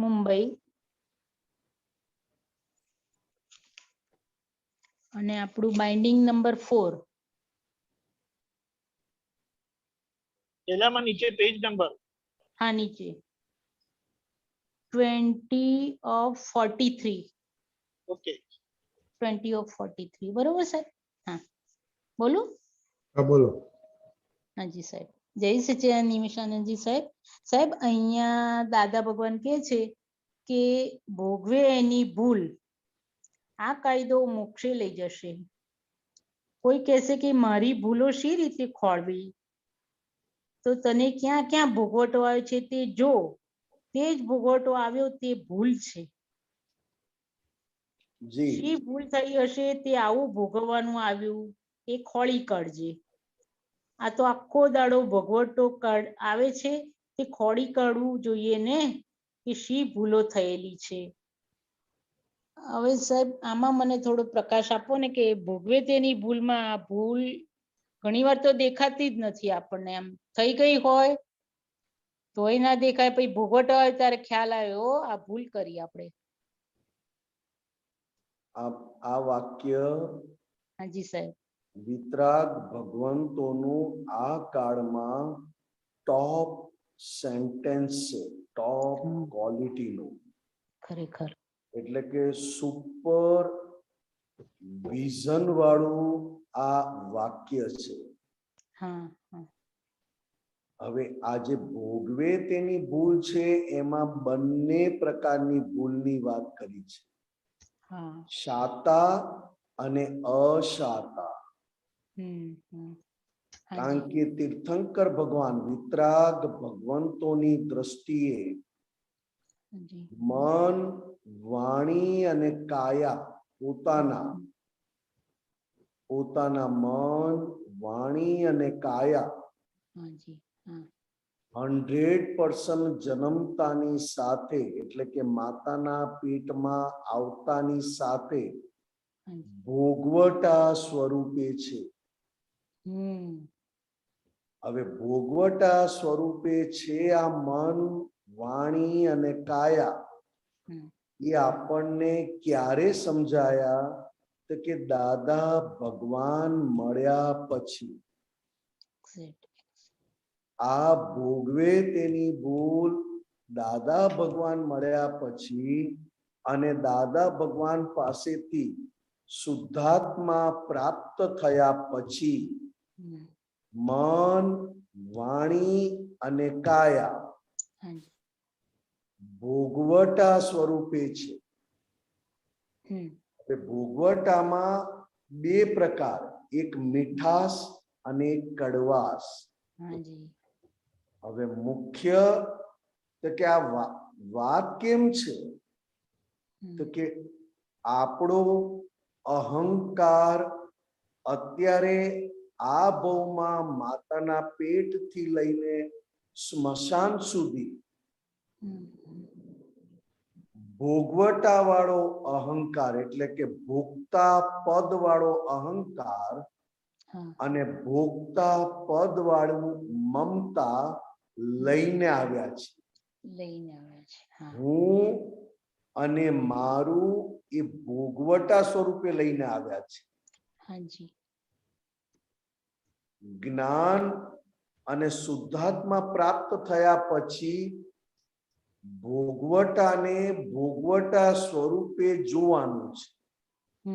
મુંબઈ. અને આપણું બાઇન્ડિંગ નંબર 4. પેલામાં નીચે પેજ નંબર. હા, નીચે 20/43. ઓકે, 20/43. બરોબર સાહેબ? હા, બોલું? હા, બોલો. હાજી સાહેબ. જય સચ્ચિદાનંદ નિમેશાનંદજી સાહેબ. સાહેબ, અહીંયા દાદા ભગવાન કહે છે કે ભોગવે એની ભૂલ આ કાયદો મોક્ષે લઈ જશે. કોઈ કહેશે કે મારી ભૂલો શી રીતે ખોળવી, તો તને ક્યાં ક્યાં ભોગવટો આવ્યો છે તે જો, તે જ ભોગવટો આવ્યો તે ભૂલ છે. જી શી ભૂલ થઈ હશે તે આવું ભોગવવાનું આવ્યું એ ખોળી કાઢજે. આ તો આખો દાડો ભોગવટો આવે છે તે ખોળી કાઢવું જોઈએ ને કે શી ભૂલો થયેલી છે. હવે સાહેબ આમાં મને થોડો પ્રકાશ આપો ને કે ભોગવે તેની ભૂલમાં આ ભૂલ ઘણી વાર તો દેખાતી જ નથી આપણને. એમ થઈ ગઈ હોય તોય ના દેખાય, પછી ભોગવટો હોય ત્યારે ખ્યાલ આવ્યો આ ભૂલ કરી આપણે. આ વાક્ય હાજી સાહેબ. વિતરાગ ભગવંતોનું આ કાળમાં ટોપ સેન્ટેન્સ છે, ટોપ ક્વોલિટીનું. ખરેખર એટલે કે સુપર વિઝન વાળું આ વાક્ય છે. હા હા. હવે આ જે ભોગવે તેની ભૂલ છે એમાં બંને પ્રકારની ભૂલની વાત કરી છે, શાતા અને અશાતા. કારણ કે તીર્થંકર ભગવાન વિતરાગ ભગવંતોની દ્રષ્ટિએ મન, વાણી અને કાયા પોતાના મન, વાણી અને કાયા 100% જન્મતાની સાથે, એટલે કે માતાના પેટમાં આવતાની સાથે ભોગવટા સ્વરૂપે છે. હવે ભોગવટા સ્વરૂપે છે આ મન, વાણી અને કાયા. એ આપણને ક્યારે સમજાયા? તો કે દાદા ભગવાન મળ્યા પછી. આ ભોગવે તેની ભૂલ દાદા ભગવાન મળ્યા પછી અને દાદા ભગવાન પાસેથી શુદ્ધાત્મા પ્રાપ્ત થયા પછી મન, વાણી અને કાયા ભોગવટા સ્વરૂપે છે. ભોગવટામાં બે પ્રકાર, એક મીઠાશ અને એક કડવાશ. હવે મુખ્ય તો કે આ વાત કેમ છે? તો કે આપણો અહંકાર અત્યારે આ ભવમાં માતાના પેટથી લઈને સ્મશાન સુધી ભોગવટા વાળો અહંકાર, એટલે કે ભોગતા પદ વાળો અહંકાર અને ભોગતા પદ વાળું મમતા લઈને આવ્યા છે. હું અને મારું એ ભોગવટા સ્વરૂપે લઈને આવ્યા છે. જ્ઞાન અને શુદ્ધાત્મા પ્રાપ્ત થયા પછી ભોગવટાને ભોગવટા સ્વરૂપે જોવાનું છે.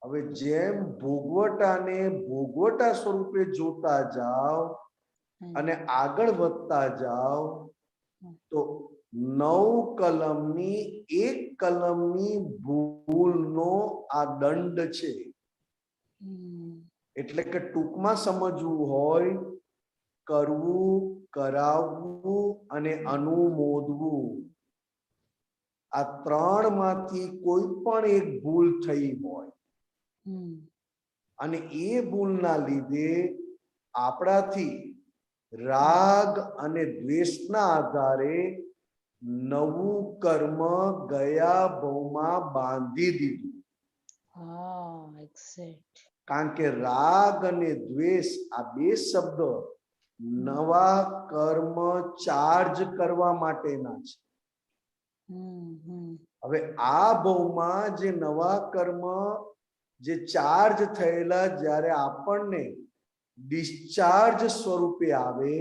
હવે જેમ ભોગવટાને ભોગવટા સ્વરૂપે જોતા જાઓ અને આગળ વધતા જાઓ તો 9 કલમની 1 કલમની ભૂલનો આ દંડ છે. એટલે કે ટૂંકમાં સમજવું હોય, કરવું, કરાવવું અને અનુમોદવું, આ 3 માંથી કોઈ પણ એક ભૂલ થઈ હોય અને એ ભૂલના લીધે આપણાથી રાગ અને દ્વેષના આધારે નવું કર્મ ગયા ભવમાં બાંધી દીધું. કારણ કે રાગ અને દ્વેષ આ બે શબ્દ નવા કર્મ ચાર્જ કરવા માટેના છે. હવે આ ભવમાં જે નવા કર્મ જે ચાર્જ થયેલા જ્યારે આપણને ડિસ્ચાર્જ સ્વરૂપે આવે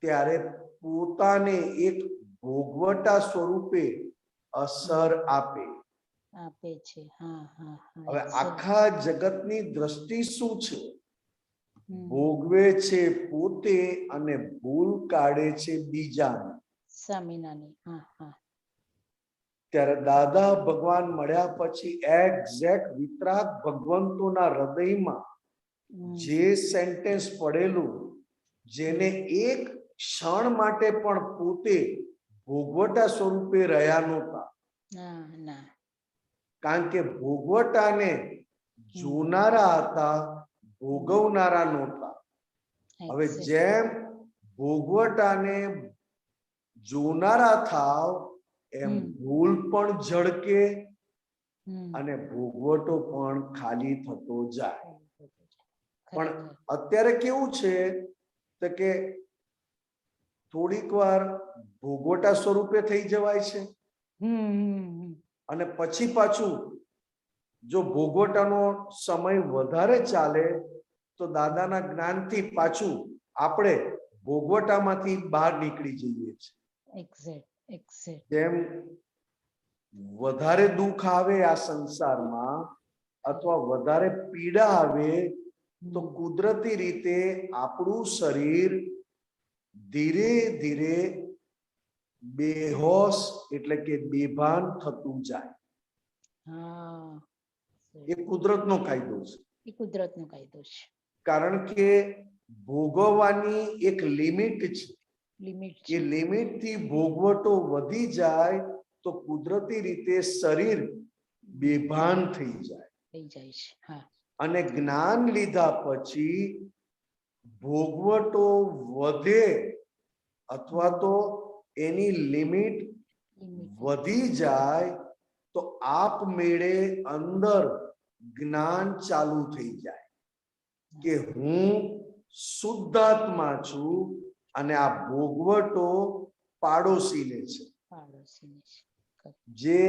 ત્યારે પોતાને એક ભોગવટા સ્વરૂપે અસર આપે છે. હવે આખા જગતની દ્રષ્ટિ શું છે? ભોગવે છે પોતે અને ભૂલ કાઢે છે બીજાને. ત્યારે દાદા ભગવાન મળ્યા પછી એક્ઝેક્ટ વિતરાગ ભગવંતોના હૃદયમાં જે સેન્ટેન્સ પડેલું, જેને એક ક્ષણ માટે પણ પોતે ભોગવટા સ્વરૂપે રહ્યા નહોતા, ના ના કારણ કે ભોગવટાને જોનારા હતા, ભોગવનારા નહોતા. હવે જેમ ભોગવટાને જોનારા થાવ એમ ભૂલ પણ ઝળકે અને ભોગવટો પણ ખાલી થતો જાય. પણ અત્યારે કેવું છે તો કે થોડીક વાર ભોગવટા સ્વરૂપે થઈ જવાય છે અને પછી પાછું જો ભોગવટાનો સમય વધારે ચાલે તો દાદાના જ્ઞાનથી પાછું આપણે ભોગવટામાંથી બહાર નીકળી જઈએ છીએ. જેમ વધારે દુઃખ આવે આ સંસારમાં અથવા વધારે પીડા આવે તો કુદરતી રીતે આપણું શરીર ધીરે ધીરે બેહોશ એટલે કે બેભાન થતું જાય. એ કુદરતનો કાયદો છે. એ કુદરતનો કાયદો છે. કારણ કે ભોગવવાની એક લિમિટ છે. એ લિમિટ થી ભોગવટો વધી જાય તો કુદરતી રીતે શરીર બેભાન થઈ જાય છે. અને જ્ઞાન લીધા પછી ભોગવટો વધે અથવા તો એની લિમિટ વધી જાય તો આપમેળે અંદર જ્ઞાન ચાલુ થઈ જાય કે હું શુદ્ધાત્મા છું અને આ ભોગવટો પાડોશીને છે. જે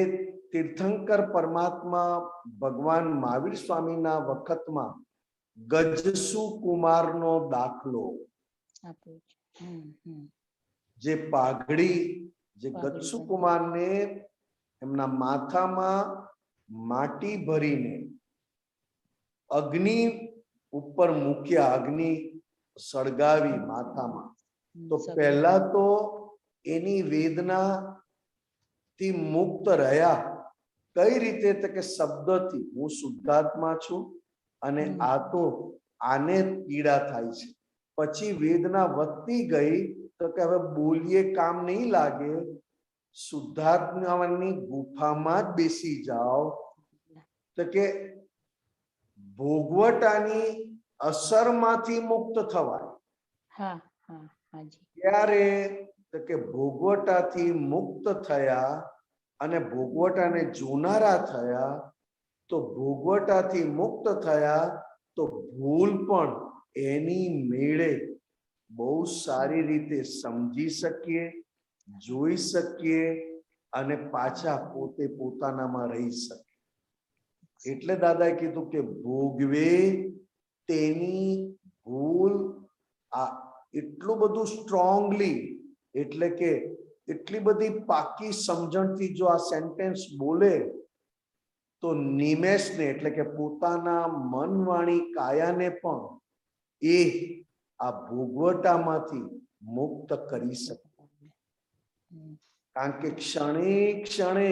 તીર્થંકર પરમાત્મા ભગવાન મહાવીર સ્વામીના વખતમાં ગજસુ કુમારનો દાખલો, જે પાઘડી જે ગજસુ કુમારને એમના માથામાં માટી ભરીને અગ્નિ ઉપર મૂક્યા, અગ્નિ સળગાવી માથામાં, તો પહેલા તો એની વેદના થી મુક્ત રહ્યા. કઈ રીતે? તો કે શબ્દથી, હું શુદ્ધાત્મા છું અને આ તો આને પીડા થાય છે. પછી વેદના વધતી ગઈ તો કે હવે બોલીએ કામ નહીં લાગે, શુદ્ધાત્માની ગુફામાં જ બેસી જાઓ. તો કે ભોગવટાની અસરમાંથી મુક્ત થવાય. ત્યારે તો કે ભોગવટાથી મુક્ત થયા અને ભોગવટાને જોનારા થયા. તો ભોગવટાથી મુક્ત થયા તો ભૂલ પણ એની મેળે બહુ સારી રીતે સમજી શકીએ, જોઈ શકીએ અને પાછા પોતે પોતાનામાં રહી શકીએ. એટલે દાદાએ કીધું કે ભોગવે તેની ભૂલ. આ એટલું બધું સ્ટ્રોંગલી, એટલે કે એટલી બધી પાકી સમજણથી જો આ સેન્ટેન્સ બોલે તો નિમેષને એટલે કે પોતાના મન, વાણી, કાયાને પણ એ આ ભોગવટામાંથી મુક્ત કરી શકે. કારણ કે ક્ષણે ક્ષણે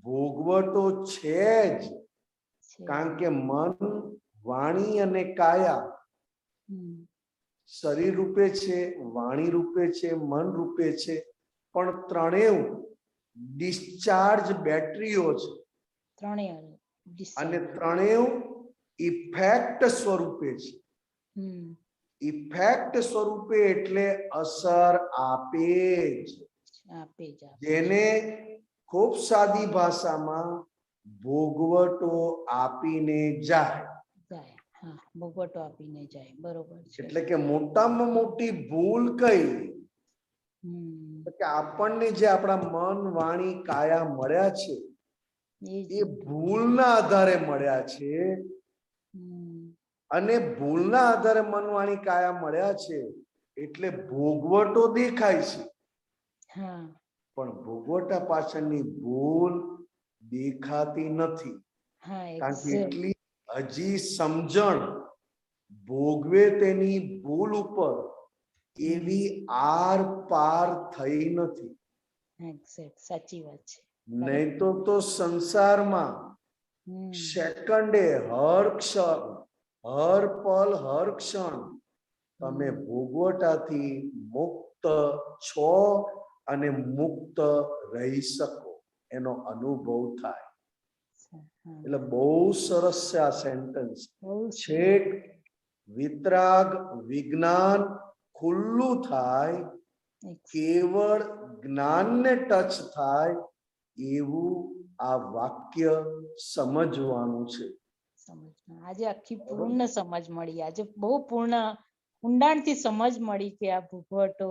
ભોગવટો છે જ. કારણ કે મન, વાણી અને કાયા શરીર રૂપે છે, વાણી રૂપે છે, મન રૂપે છે, પણ ત્રણેય ડિસ્ચાર્જ બેટરીઓ છે અને ત્રણેય ઇફેક્ટ સ્વરૂપે છે. ઇફેક્ટ સ્વરૂપે એટલે અસર આપે જ. જેને ખૂબ સાદી ભાષામાં ભોગવટો આપીને જાય. ભોગવટો આપીને જાય. બરોબર છે. એટલે કે મોટામાં મોટી ભૂલ કઈ? કે આપણને જે આપણા મન, વાણી, કાયા મળ્યા છે એ ભૂલના આધારે મળ્યા છે. અને ભૂલના આધારે મન, વાણી, કાયા મળ્યા છે એટલે ભોગવટો દેખાય છે. પણ ભોગવટા પાછળની ભૂલ દેખાતી નથી. કારણ કે એટલી હજી સમજણ ભોગવે તેની ભૂલ ઉપર એવી આર પાર થઈ નથી. સાચી વાત છે. નહીં તો સંસારમાં સેકન્ડે, હર ક્ષણ, હર પલ, હર ક્ષણ તમે ભોગવટાથી મુક્ત છો અને મુક્ત રહી શકો. એનો અનુભવ થાય. હા, એટલે બહુ સરસ છે આ સેન્ટેન્સ. બહુ છેક વિતરાગ વિજ્ઞાન ખુલ્લું થાય, કેવળ જ્ઞાનને ટચ થાય એવું આ વાક્ય સમજવાનું છે. આજે આખી પૂર્ણ સમજ મળી. આજે બહુ પૂર્ણ ઊંડાણથી સમજ મળી કે આ ભૂખવટો,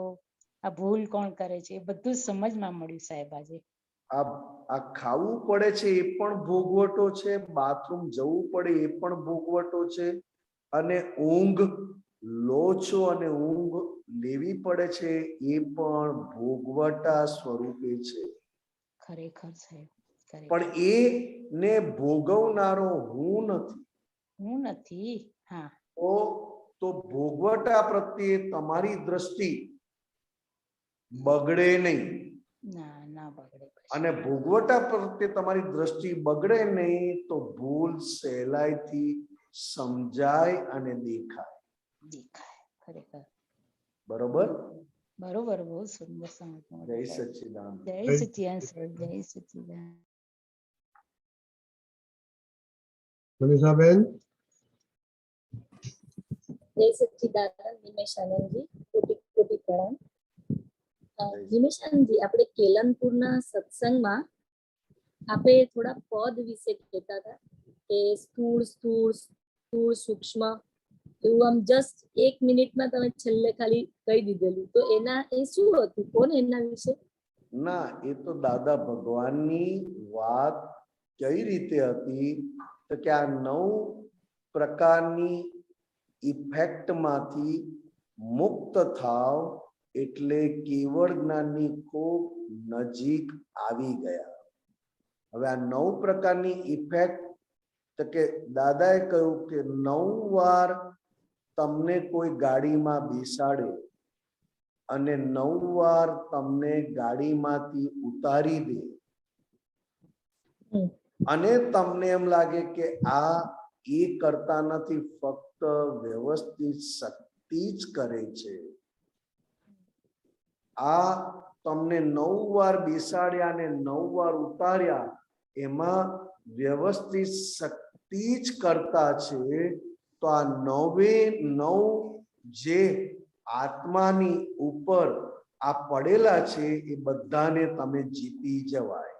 આ ભૂલ કોણ કરે છે, એ બધું સમજમાં મળ્યું સાહેબ આજે. આ ખાવું પડે છે એ પણ ભોગવટો છે, બાથરૂમ જવું પડે એ પણ ભોગવટો છે, અને ઊંઘ લો છો અને ઊંઘ લેવી પડે છે એ પણ ભોગવટા સ્વરૂપે છે. ખરેખર સાહેબ, પણ એ ને ભોગવનારો હું નથી. હું નથી. હા, તો ભોગવટા પ્રત્યે તમારી દ્રષ્ટિ બગડે નહીં. ના ના બગડે. અને ભોગવટા પ્રત્યે તમારી દ્રષ્ટિ બગડે નહીં તો ભૂલ સહેલાઈથી સમજાય અને દેખાય. ખરેખર બરોબર. બરોબર, બહુ સુંદર સમજ. જય સચ્ચિદાનંદ. જય સચ્ચિદાનંદ સાહેબ, જય સચ્ચિદાનંદ. મનીષાબેન. જય સચ્ચિદાનંદ. નિમેશાનંદજી, કોટી કોટી પ્રણામ. નિમેશાનંદજી, આપણે કેલનપુરના સત્સંગમાં આપણે થોડા પદ વિશે કહેતા હતા કે સ્થૂળ સ્થૂળ સ્થૂળ સૂક્ષ્મ એવું આમ જસ્ટ 1 મિનિટમાં તમે છેલ્લે ખાલી કહી દીધેલું, તો એના એ શું હતું? કોને એના વિશે? ના, એ તો દાદા ભગવાનની વાત કઈ રીતે હતી તો કે આ 9 પ્રકારની ઇફેક્ટમાંથી મુક્ત થાવ એટલે કેવળ જ્ઞાનની ખૂબ નજીક આવી ગયા. હવે આ 9 પ્રકારની ઇફેક્ટ તો કે દાદાએ કહ્યું કે 9 વાર તમને કોઈ ગાડીમાં બેસાડે અને 9 વાર તમને ગાડીમાંથી ઉતારી દે અને તમને એમ લાગે કે આ એ કરતા નથી, ફક્ત વ્યવસ્થિત શક્તિ જ કરે છે. આ તમને 9 વાર બેસાડ્યા અને 9 વાર ઉતાર્યા, એમાં વ્યવસ્થિત શક્તિ જ કરતા છે. તો આ 9 જે આત્માની ઉપર આ પડેલા છે એ બધાને તમે જીતી જવાય.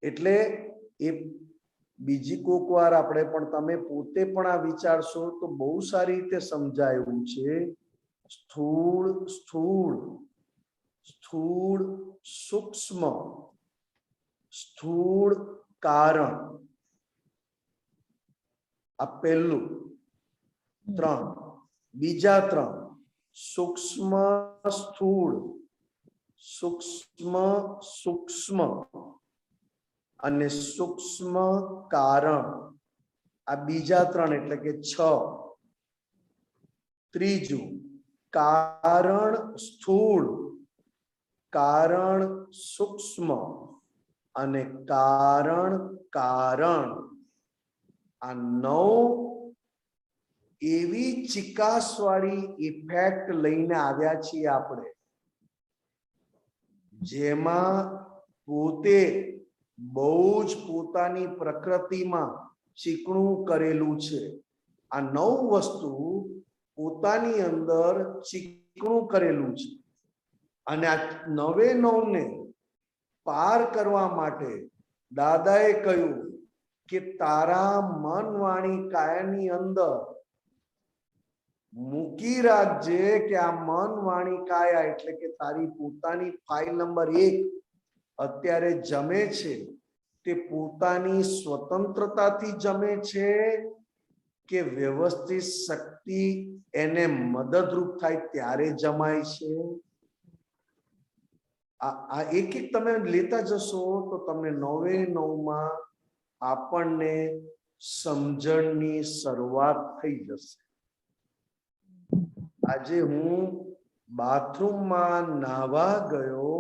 એટલે એ બીજી કોક વાર આપણે પણ તમે પોતે પણ આ વિચારશો તો બહુ સારી રીતે સમજાયું છે. સ્થૂળ સ્થૂળ, સ્થૂળ સૂક્ષ્મ, સ્થૂળ કારણ. આ પહેલું 3. બીજા 3 સૂક્ષ્મ સ્થૂળ, સૂક્ષ્મ સૂક્ષ્મ અને સૂક્ષ્મ કારણ. આ બીજા 3 એટલે કે 6. ત્રીજું કારણ સ્થૂળ, કારણ સૂક્ષ્મ અને કારણ કારણ. આ 9 એવી ચિકાસવાળી ઇફેક્ટ લઈને આવ્યા છીએ આપણે, જેમાં પોતે બહુ જ પોતાની પ્રકૃતિમાં ચીકણું કરેલું છે. આ 9 વસ્તુ પોતાની અંદર ચીકણું કરેલું છે અને આ 9 ને પાર કરવા માટે દાદાએ કહ્યું કે તારા મન વાણી કાયાની અંદર મૂકી રાખજે કે આ મન વાણી કાયા એટલે કે તારી પોતાની ફાઇલ નંબર 1 અત્યારે જમે છે તે પોતાની સ્વતંત્રતાથી જમે છે કે વ્યવસ્થિત શક્તિ એને મદદરૂપ થાય ત્યારે જમાય છે. આ એક એક તમે લેતા જશો તો તમને 9 આપણને સમજણની શરૂઆત થઈ જશે. આજે હું બાથરૂમમાં નાહવા ગયો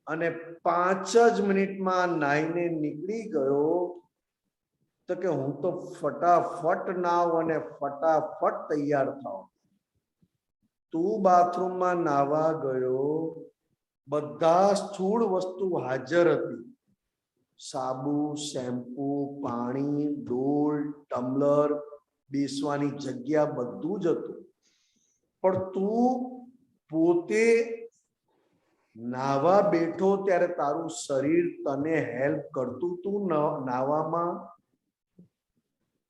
અને 5 જ મિનિટમાં નાહીને નીકળી ગયો તો કે હું તો ફટાફટ નાવ અને ફટાફટ તૈયાર થાવ. તું બાથરૂમમાં નાહવા ગયો બધા સ્થૂળ વસ્તુ હાજર હતી. સાબુ, શેમ્પુ, પાણી, ડોલ, ટમ્બલર, બેસવાની જગ્યા બધું જ હતું. પણ તું પોતે નાવા બેઠો ત્યારે તારું શરીર તને હેલ્પ કરતું તું નાવામાં?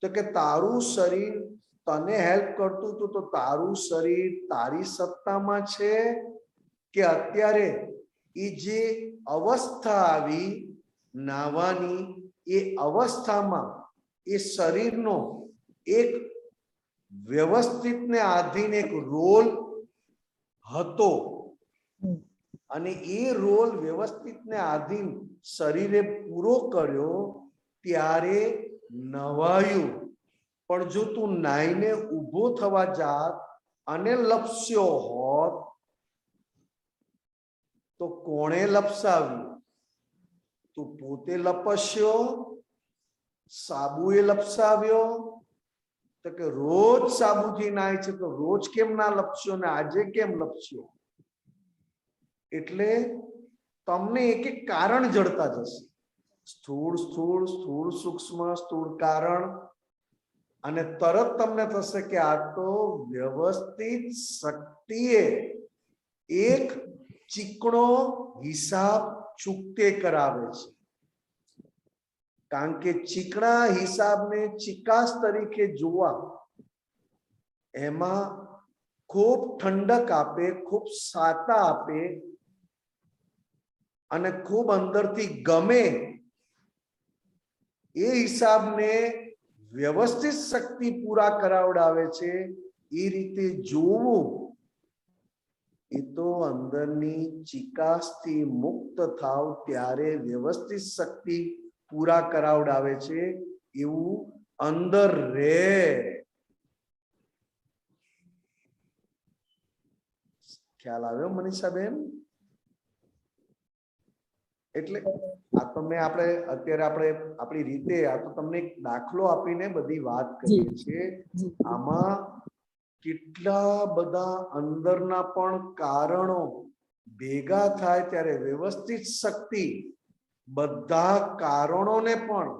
તો કે તારું શરીર તને હેલ્પ કરતું તું, તો તારું શરીર તારી સત્તામાં છે કે અત્યારે એ જે અવસ્થા આવી નાવાની, એ અવસ્થામાં એ શરીરનો એક વ્યવસ્થિત ને આધીન એક રોલ હતો, અને એ રોલ વ્યવસ્થિત ને આધીન શરીરે પૂરો કર્યો ત્યારે નવાયું. પણ જો તું નાઈને ઊભો થવા જાત અને લપસ્યો હોત તો કોણે લપસાવ્યું? તું પોતે લપસ્યો? સાબુએ લપસાવ્યો? તો કે રોજ સાબુથી નાય છે તો રોજ કેમ ના લપસ્યો ને આજે કેમ લપસ્યો? એટલે તમને એક એક કારણ જડતા જશે. સ્થૂળ સ્થૂળ, સ્થૂળ સૂક્ષ્મ, સ્થૂળ કારણ, અને તરત તમને થશે કે આ તો વ્યવસ્થિત શક્તિએ એક ચીકણો હિસાબ ચૂકતે કરાવે છે. કારણ કે ચીકણા હિસાબને ચિકાસ તરીકે જોવા, એમાં ખૂબ ઠંડક આપે, ખૂબ સાતા આપે અને ખૂબ અંદરથી ગમે એ હિસાબને વ્યવસ્થિત શક્તિ પૂરા કરાવડાવે છે. એ રીતે જોવું એ તો અંદરની ચિકાસથી મુક્ત થાવ ત્યારે વ્યવસ્થિત શક્તિ પૂરા કરાવડાવે છે એવું અંદર રે. ખ્યાલ આવ્યો મનીષાબેન? એટલે આ તો મેં અત્યારે આપણી રીતે આ તો તમને એક દાખલો આપીને બધી વાત કરીએ છીએ. આમાં કેટલા બધા અંદરના પણ કારણો ભેગા થાય ત્યારે વ્યવસ્થિત શક્તિ બધા કારણોને પણ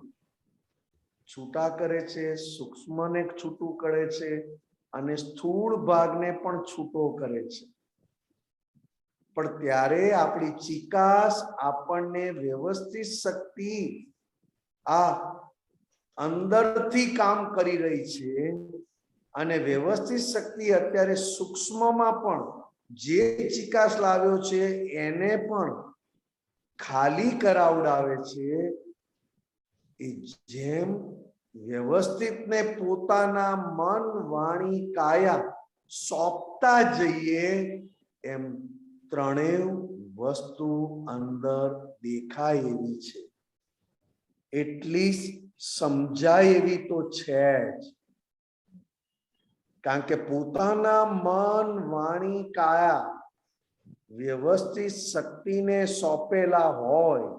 છૂટા કરે છે, સૂક્ષ્મને છૂટું કરે છે અને સ્થૂળ ભાગને પણ છૂટો કરે છે. પણ ત્યારે આપણી ચિકાસ આપણને વ્યવસ્થિત શક્તિ આ અંદરથી કામ કરી રહી છે, અને વ્યવસ્થિત શક્તિ અત્યારે સૂક્ષ્મમાં પણ જે ચિકાસ લાવ્યો છે એને પણ ખાલી કરાવડાવે છે. એ જેમ વ્યવસ્થિતને પોતાના મન, વાણી, કાયા સોંપતા જઈએ એમ ત્રણેય વસ્તુ અંદર દેખાય એવી છે, એટલી સમજાય એવી તો છે જ. કારણ કે પોતાના મન, વાણી, કાયા વ્યવસ્થિત શક્તિને સોંપેલા હોય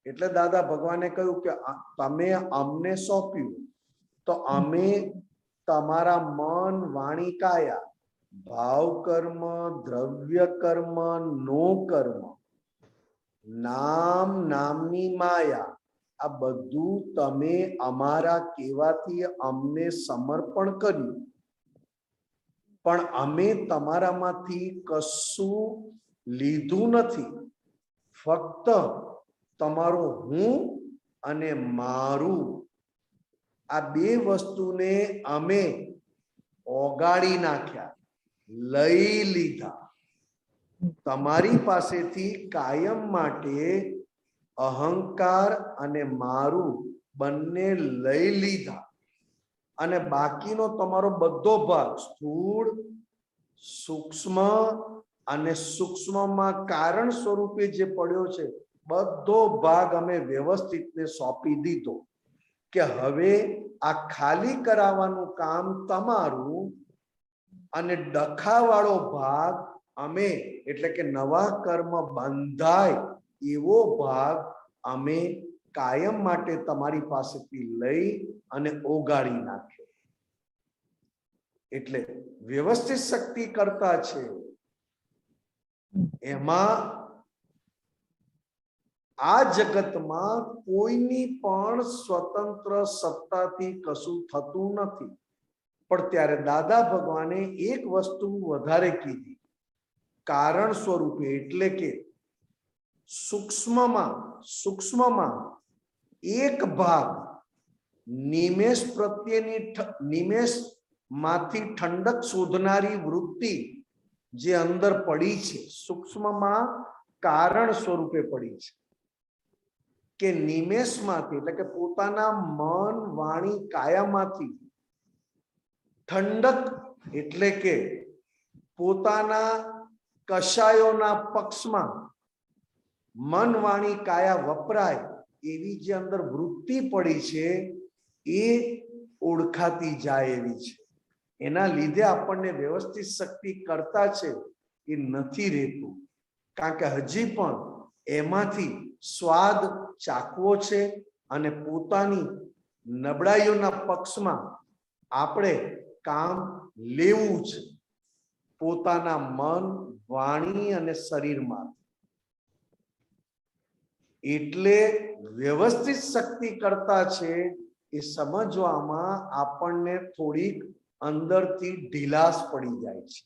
એટલે દાદા ભગવાને કહ્યું કે તમે અમને સોંપ્યું તો અમે તમારા મન, વાણી, કાયા, ભાવ કર્મ, દ્રવ્ય કર્મ, નો કર્મ, નામ, નામની માયા, આ બધું તમે અમારા કહેવાથી અમને સમર્પણ કર્યું. પણ અમે તમારામાંથી કશું લીધું નથી, ફક્ત તમારો હું અને મારું આ બે વસ્તુને અમે ઓગાળી નાખ્યા, લઈ લીધા. તમારી પાસેથી કાયમ માટે અહંકાર અને મારું બંને લઈ લીધા, અને બાકીનો તમારો બધો ભાગ સ્થૂળ, સૂક્ષ્મ અને સૂક્ષ્મમાં કારણ સ્વરૂપે જે પડ્યો છે બધો ભાગ અમે વ્યવસ્થિતને સોંપી દીધો કે હવે આ ખાલી કરાવવાનું કામ તમારું, અને ડખાવાળો ભાગ અમે, એટલે કે નવા કર્મ બંધાય એવો ભાગ અમે કાયમ માટે તમારી પાસેથી લઈ અને ઓગાળી નાખ્યો. એટલે વ્યવસ્થિત શક્તિ કરતા છે એમાં આ જગતમાં કોઈની પણ સ્વતંત્ર સત્તાથી કશું થતું નથી. પણ ત્યારે દાદા ભગવાને એક વસ્તુ વધારે કીધી, કારણ સ્વરૂપે, એટલે કે સૂક્ષ્મમાં એક ભાગ નિમેષ પ્રત્યેની નિમેષ માંથી ઠંડક શોધનારી વૃત્તિ જે અંદર પડી છે, સૂક્ષ્મમાં કારણ સ્વરૂપે પડી છે, કે નિમેષમાંથી એટલે કે પોતાના મન વાણી કાયામાંથી ઠંડક એટલે કે પોતાના કશાયોના પક્ષમાં મન વાણી કાયા વપરાય એવી જે અંદર વૃત્તિ પડી છે એ ઓળખાતી જાય એવી છે. એના લીધે આપણને વ્યવસ્થિત શક્તિ કરતા છે એ નથી રહેતું, કારણ કે હજી પણ એમાંથી સ્વાદ ચાખવો છે અને પોતાની નબળાઈઓના પક્ષમાં આપણે કામ લેવું છે, પોતાના મન વાણી અને શરીરમાં. એટલે વ્યવસ્થિત શક્તિ કરતા છે એ સમજવામાં આપણને થોડીક અંદરથી ઢીલાસ પડી જાય છે.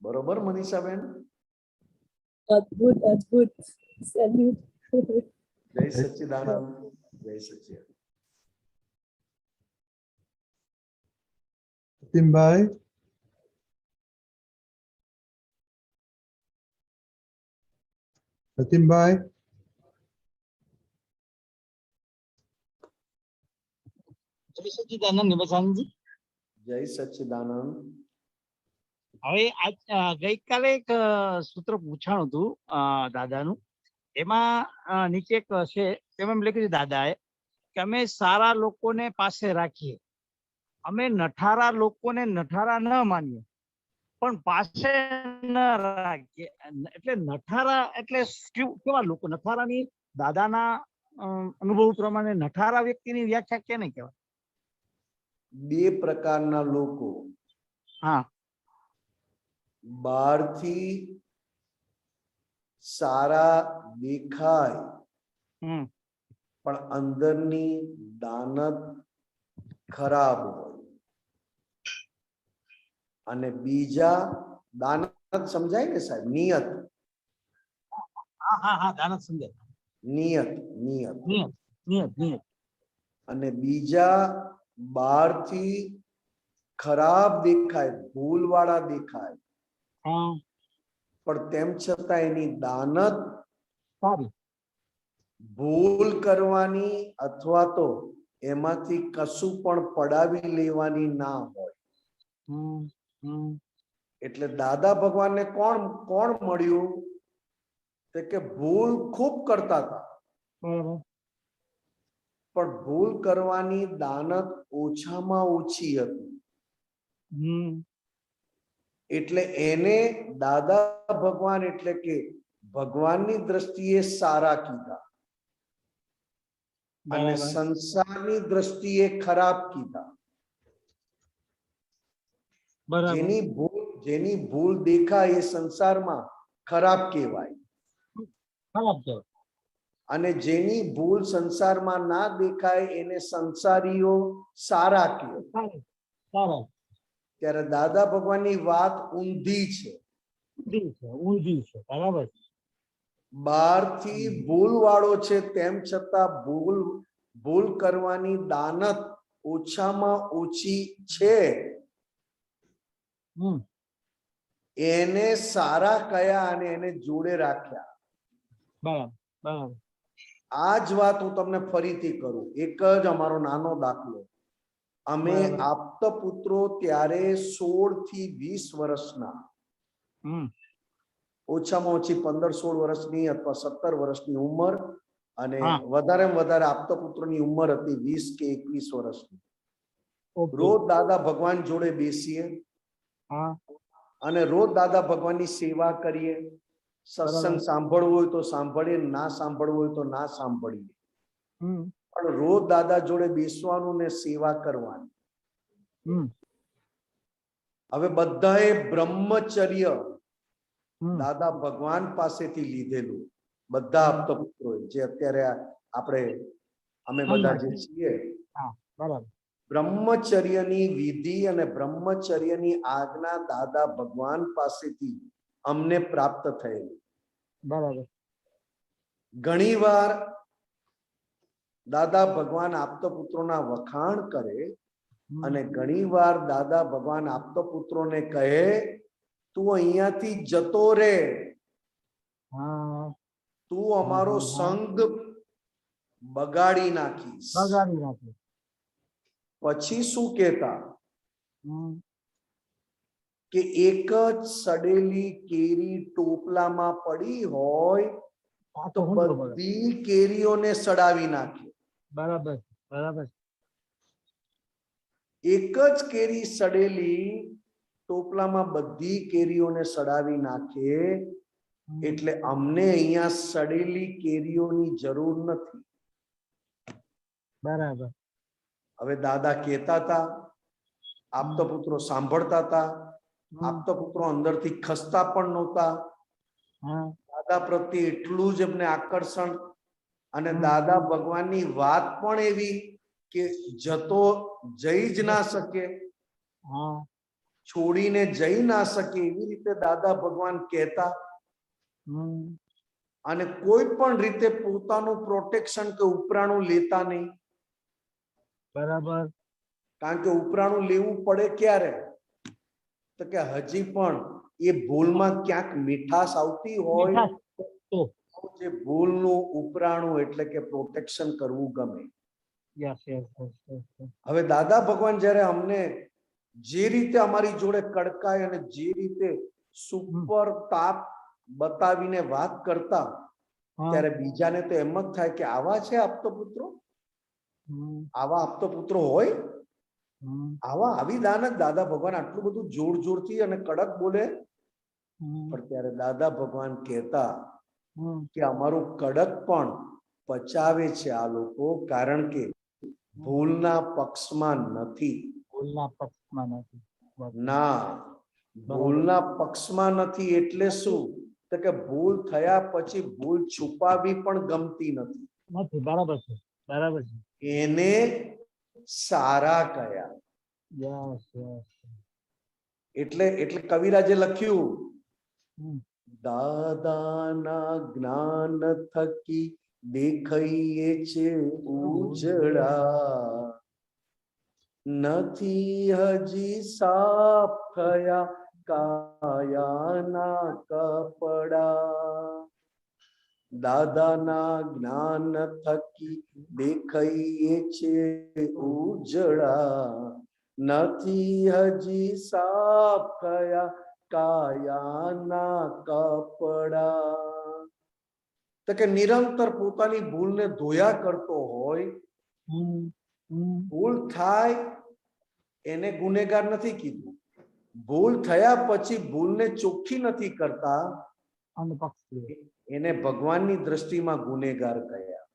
બરોબર મનીષાબેન? અદ્ભુત અદ્ભુત. સેલ્યુટ. જય સચ્ચિદાનંદ. જય સચ્ચિદાનંદ. સતીમભાઈ, સતીમભાઈ, જય સચ્ચિદાનંદ નિમશાનજી. જય સચ્ચિદાનંદ. હવે ગઈકાલે એક સૂત્ર પૂછાણું હતું દાદાનું, એમાં નીચે એક છે, એમાં એમ લખ્યું છે દાદાએ કે અમે સારા લોકોને પાસે રાખીએ, અમે નઠારા લોકોને નઠારા ન માનીએ પણ પાસે ન રાખીએ. એટલે નઠારા એટલે કેવા લોકો? નઠારાની દાદાના અનુભવ પ્રમાણે નઠારા વ્યક્તિની વ્યાખ્યા કેને કહેવાય? બે પ્રકારના લોકો. હા. બહારથી સારા દેખાય પણ અંદરની દાનત ખરાબ હોય. અને બીજા દાનત સમજાય ને સાહેબ? નિયત. દાનત સમજાય. નિયત નિયત નિયત નિયત. અને બીજા બહારથી ખરાબ દેખાય, ભૂલ વાળા દેખાય, પણ તેમ છતાં એની દાનત સારી, ભૂલ કરવાની અથવા તો એમાંથી કશું પણ પડાવી લેવાની ના હોય. એટલે દાદા ભગવાનને કોણ કોણ મળ્યું? કે ભૂલ ખૂબ કરતા હતા પણ ભૂલ કરવાની દાનત ઓછામાં ઓછી હતી. એટલે એને દાદા ભગવાન એટલે કે ભગવાનની દ્રષ્ટિએ સારા કીધા અને સંસારની દ્રષ્ટિએ ખરાબ કીધા. જેની ભૂલ દેખાય એ સંસારમાં ખરાબ કહેવાય, અને જેની ભૂલ સંસારમાં ના દેખાય એને સંસારીઓ સારા કહેવાય. ત્યારે દાદા ભગવાનની વાત ઊંધી છે. બરાબર. બહારથી ભૂલ વાળો છે તેમ છતાં ભૂલ કરવાની દાનત ઓછામાં ઓછી છે, એને સારા કયા અને એને જોડે રાખ્યા. બરાબર. આ જ વાત હું તમને ફરીથી કરું. એક જ અમારો નાનો દાખલો. અમે આપતા પુત્રો ત્યારે 16 થી 20 વર્ષના, ઓછામાં ઓછી 15-16 વર્ષની અથવા 17 વર્ષની ઉંમર, અને વધારેમાં વધારે આપતા પુત્રોની ઉંમર હતી 20 કે 21 વર્ષની. રોજ દાદા ભગવાન જોડે બેસીએ અને રોજ દાદા ભગવાનની સેવા કરીએ. સત્સંગ સાંભળવું હોય તો સાંભળીએ, ના સાંભળવું હોય તો ના સાંભળીએ, પણ રોજ દાદા જોડે બેસવાનું ને સેવા કરવાની. હવે બધાએ બ્રહ્મચર્ય દાદા ભગવાન પાસેથી લીધેલું બધા આપતા પુત્રો જે અત્યારે આપણે અમે બધા જે છીએ બરાબર બ્રહ્મચર્યની વિધિ અને બ્રહ્મચર્યની આજ્ઞા દાદા ભગવાન પાસેથી અમને પ્રાપ્ત થયેલી. બરાબર ઘણીવાર દાદા ભગવાન આપતા પુત્રોના વખાણ કરે અને ઘણીવાર દાદા ભગવાન આપતા પુત્રોને કહે તું અહીંયાથી જતો રે, તું અમારો સંગ બગાડી નાખીશ. પછી શું કહેતા કે એક જ સડેલી કેરી ટોપલામાં પડી હોય તો બધી કેરીઓને સડાવી નાખે. બરાબર બરાબર એક જ કેરી સડેલી ટોપલામાં બધી કેરીઓને સડાવી નાખે એટલે અમને અહીંયા સડેલી કેરીઓની જરૂર નથી. બરાબર હવે દાદા કહેતા હતા, આપતા પુત્રો સાંભળતા હતા, આપતા પુત્રો અંદરથી ખસતા પણ નહોતા. દાદા પ્રત્યે એટલું જ એમને આકર્ષણ અને દાદા ભગવાનની વાત પણ એવી કે જતો જઈ જ ના શકે, છોડીને જઈ ના શકે એવી રીતે દાદા ભગવાન કહેતા અને કોઈ પણ રીતે પોતાનું પ્રોટેક્શન કે ઉપરાણું લેતા નહીં. બરાબર કારણ કે ઉપરાણું લેવું પડે ક્યારે તો કે હજી પણ એ ભૂલમાં ક્યાંક મીઠાશ આવતી હોય જે ભૂલનું ઉપરાણું એટલે કે પ્રોટેક્શન કરવું ગમે. હવે દાદા ભગવાન જ્યારે અમને જે રીતે અમારી જોડે કડકાય અને જે રીતે સુપર તાપ બતાવીને વાત કરતા ત્યારે બીજાને તો એમ જ થાય કે આવા છે આપતો પુત્રો, આવા આપતો પુત્રો હોય, આવી દાનત દાદા ભગવાન આટલું બધું જોર જોરથી અને કડક બોલે. પણ ત્યારે દાદા ભગવાન કહેતા કે અમારું કડક પણ પચાવે છે આ લોકો કારણ કે ભૂલના પક્ષમાં નથી. ના, ભૂલના પક્ષમાં નથી એટલે શું તો કે ભૂલ થયા પછી ભૂલ છુપાવી પણ ગમતી નથી. બરાબર છે બરાબર છે. એને સારા કયા એટલે કવિરાજે લખ્યું દાદાના જ્ઞાન થકી દેખાઈએ છે ઉજળા, નથી હજી સાફ થયા કાયાના કપડા. દાદાના જ્ઞાન થકી દેખાઈએ છે ઉજળા, નથી હજી સાફ થયા કાયાના કપડા. તો કે નિરંતર પોતાની ભૂલને ધોયા કરતો હોય, ભૂલ થાય એને ગુનેગાર નથી કીધું, ભૂલ થયા પછી ભૂલને ચોખ્ખી નથી કરતા એને ભગવાનની દ્રષ્ટિમાં ગુનેગાર કહ્યા.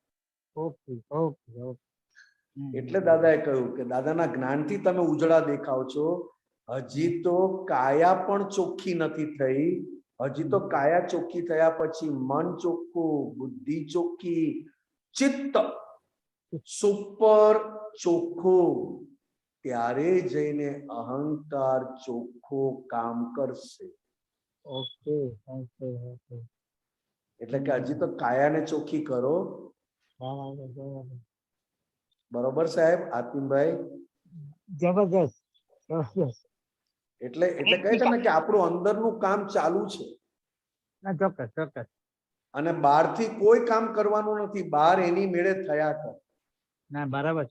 એટલે દાદાએ કહ્યું કે દાદાના જ્ઞાનથી તમે ઉજળા દેખાવ છો, હજી તો કાયા પણ ચોખ્ખી નથી થઈ. હજી તો કાયા ચોખ્ખી થયા પછી મન ચોખ્ખું, બુદ્ધિ ચોખ્ખી, ચિત્ત સુપર ચોખ્ખું, ત્યારે જઈને અહંકાર ચોખ્ખો કામ કરશે. એટલે કે હજી તો કાયાને ચોખ્ખી કરો. બરોબર સાહેબ આતિમભાઈ? જબરજસ્ત. એટલે કહે છે ને કે આપણું અંદરનું કામ ચાલુ છે. ચોક્કસ ચોક્કસ. અને બહારથી કોઈ કામ કરવાનું નથી, બહાર એની મેળે થયા કર. ના બરાબર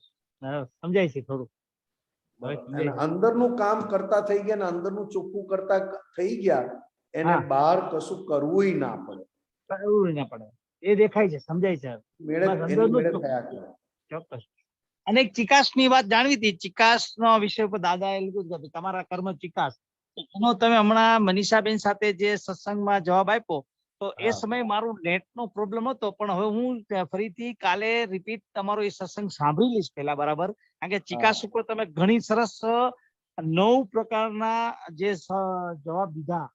સમજાય છે થોડું. અંદરનું કામ કરતા થઈ ગયા ને અંદરનું ચોખ્ખું કરતા થઈ ગયા, એને બહાર કશું કરવું ના પડે. એ દેખાય છે, સમજાય છે. ચોક્કસ. અને એક ચિકાસ ની વાત જાણવી હતી. ચિકાસ નો વિષય પર દાદા એ લીધું કે તમારા કર્મ ચિકાસ, એનો તમે હમણાં મનીષાબેન સાથે જે સત્સંગમાં જવાબ આપ્યો તો એ સમયે મારું નેટ નો પ્રોબ્લેમ હતો, પણ હવે હું ફરીથી કાલે રિપીટ તમારો એ સત્સંગ સાંભળી લઈશ પેલા બરાબર. કારણ કે ચિકાસ ઉપર તમે ઘણી સરસ 9 પ્રકારના જે જવાબ દીધા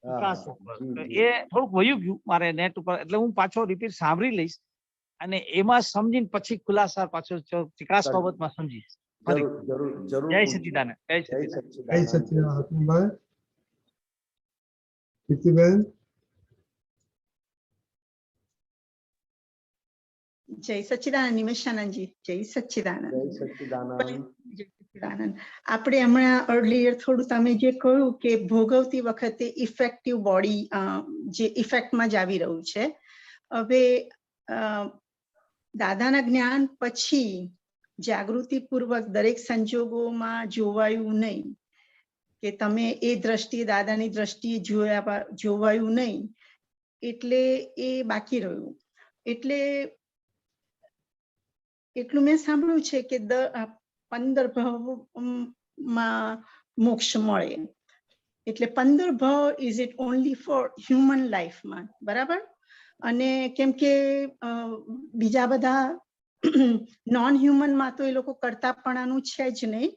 વિકાસ હા, ઉપર. જી, તો જી. એ થોડુંક વયું ગયું મારે નેટ ઉપર, એટલે હું પાછો રિપીટ સાંભળી લઈશ અને એમાં સમજીને પછી ખુલાસા પાછો વિકાસ કરજો. બાબતમાં સમજીશ. ફરી. જરૂર જરૂર જરૂર જય પૂછજો. સચ્ચિદાનંદ. જય જય સચ્ચિદાનંદ. જય સચ્ચિદાનંદ. સચિદાનંદ. હાકમભાઈ, કીર્તિબેન, જય સચ્ચિદાનંદ નિમેશાનંદજી, જય સચ્ચિદાનંદ. જય સચ્ચિદાનંદ. જય સચ્ચિદાનંદ. આપણે હમણાં અર્લીયર થોડું તમે જે કહ્યું કે ભોગવતી વખતે ઇફેક્ટિવ બોડી જે ઇફેક્ટમાં જ આવી રહ્યું છે. હવે દાદાના જ્ઞાન પછી જાગૃતિપૂર્વક દરેક સંજોગોમાં જોવાયું નહીં, કે તમે એ દ્રષ્ટિએ દાદાની દ્રષ્ટિએ જોવાયું નહીં, એટલે એ બાકી રહ્યું. એટલે એટલું મેં સાંભળ્યું છે કે 15 ભાવમાં મોક્ષ મળે. એટલે 15 ભાવ is it only for human લાઈફમાં, બરાબર? અને કેમ કે બીજા બધા નોન હ્યુમનમાં તો એ લોકો કરતાપણાનું છે જ નહીં,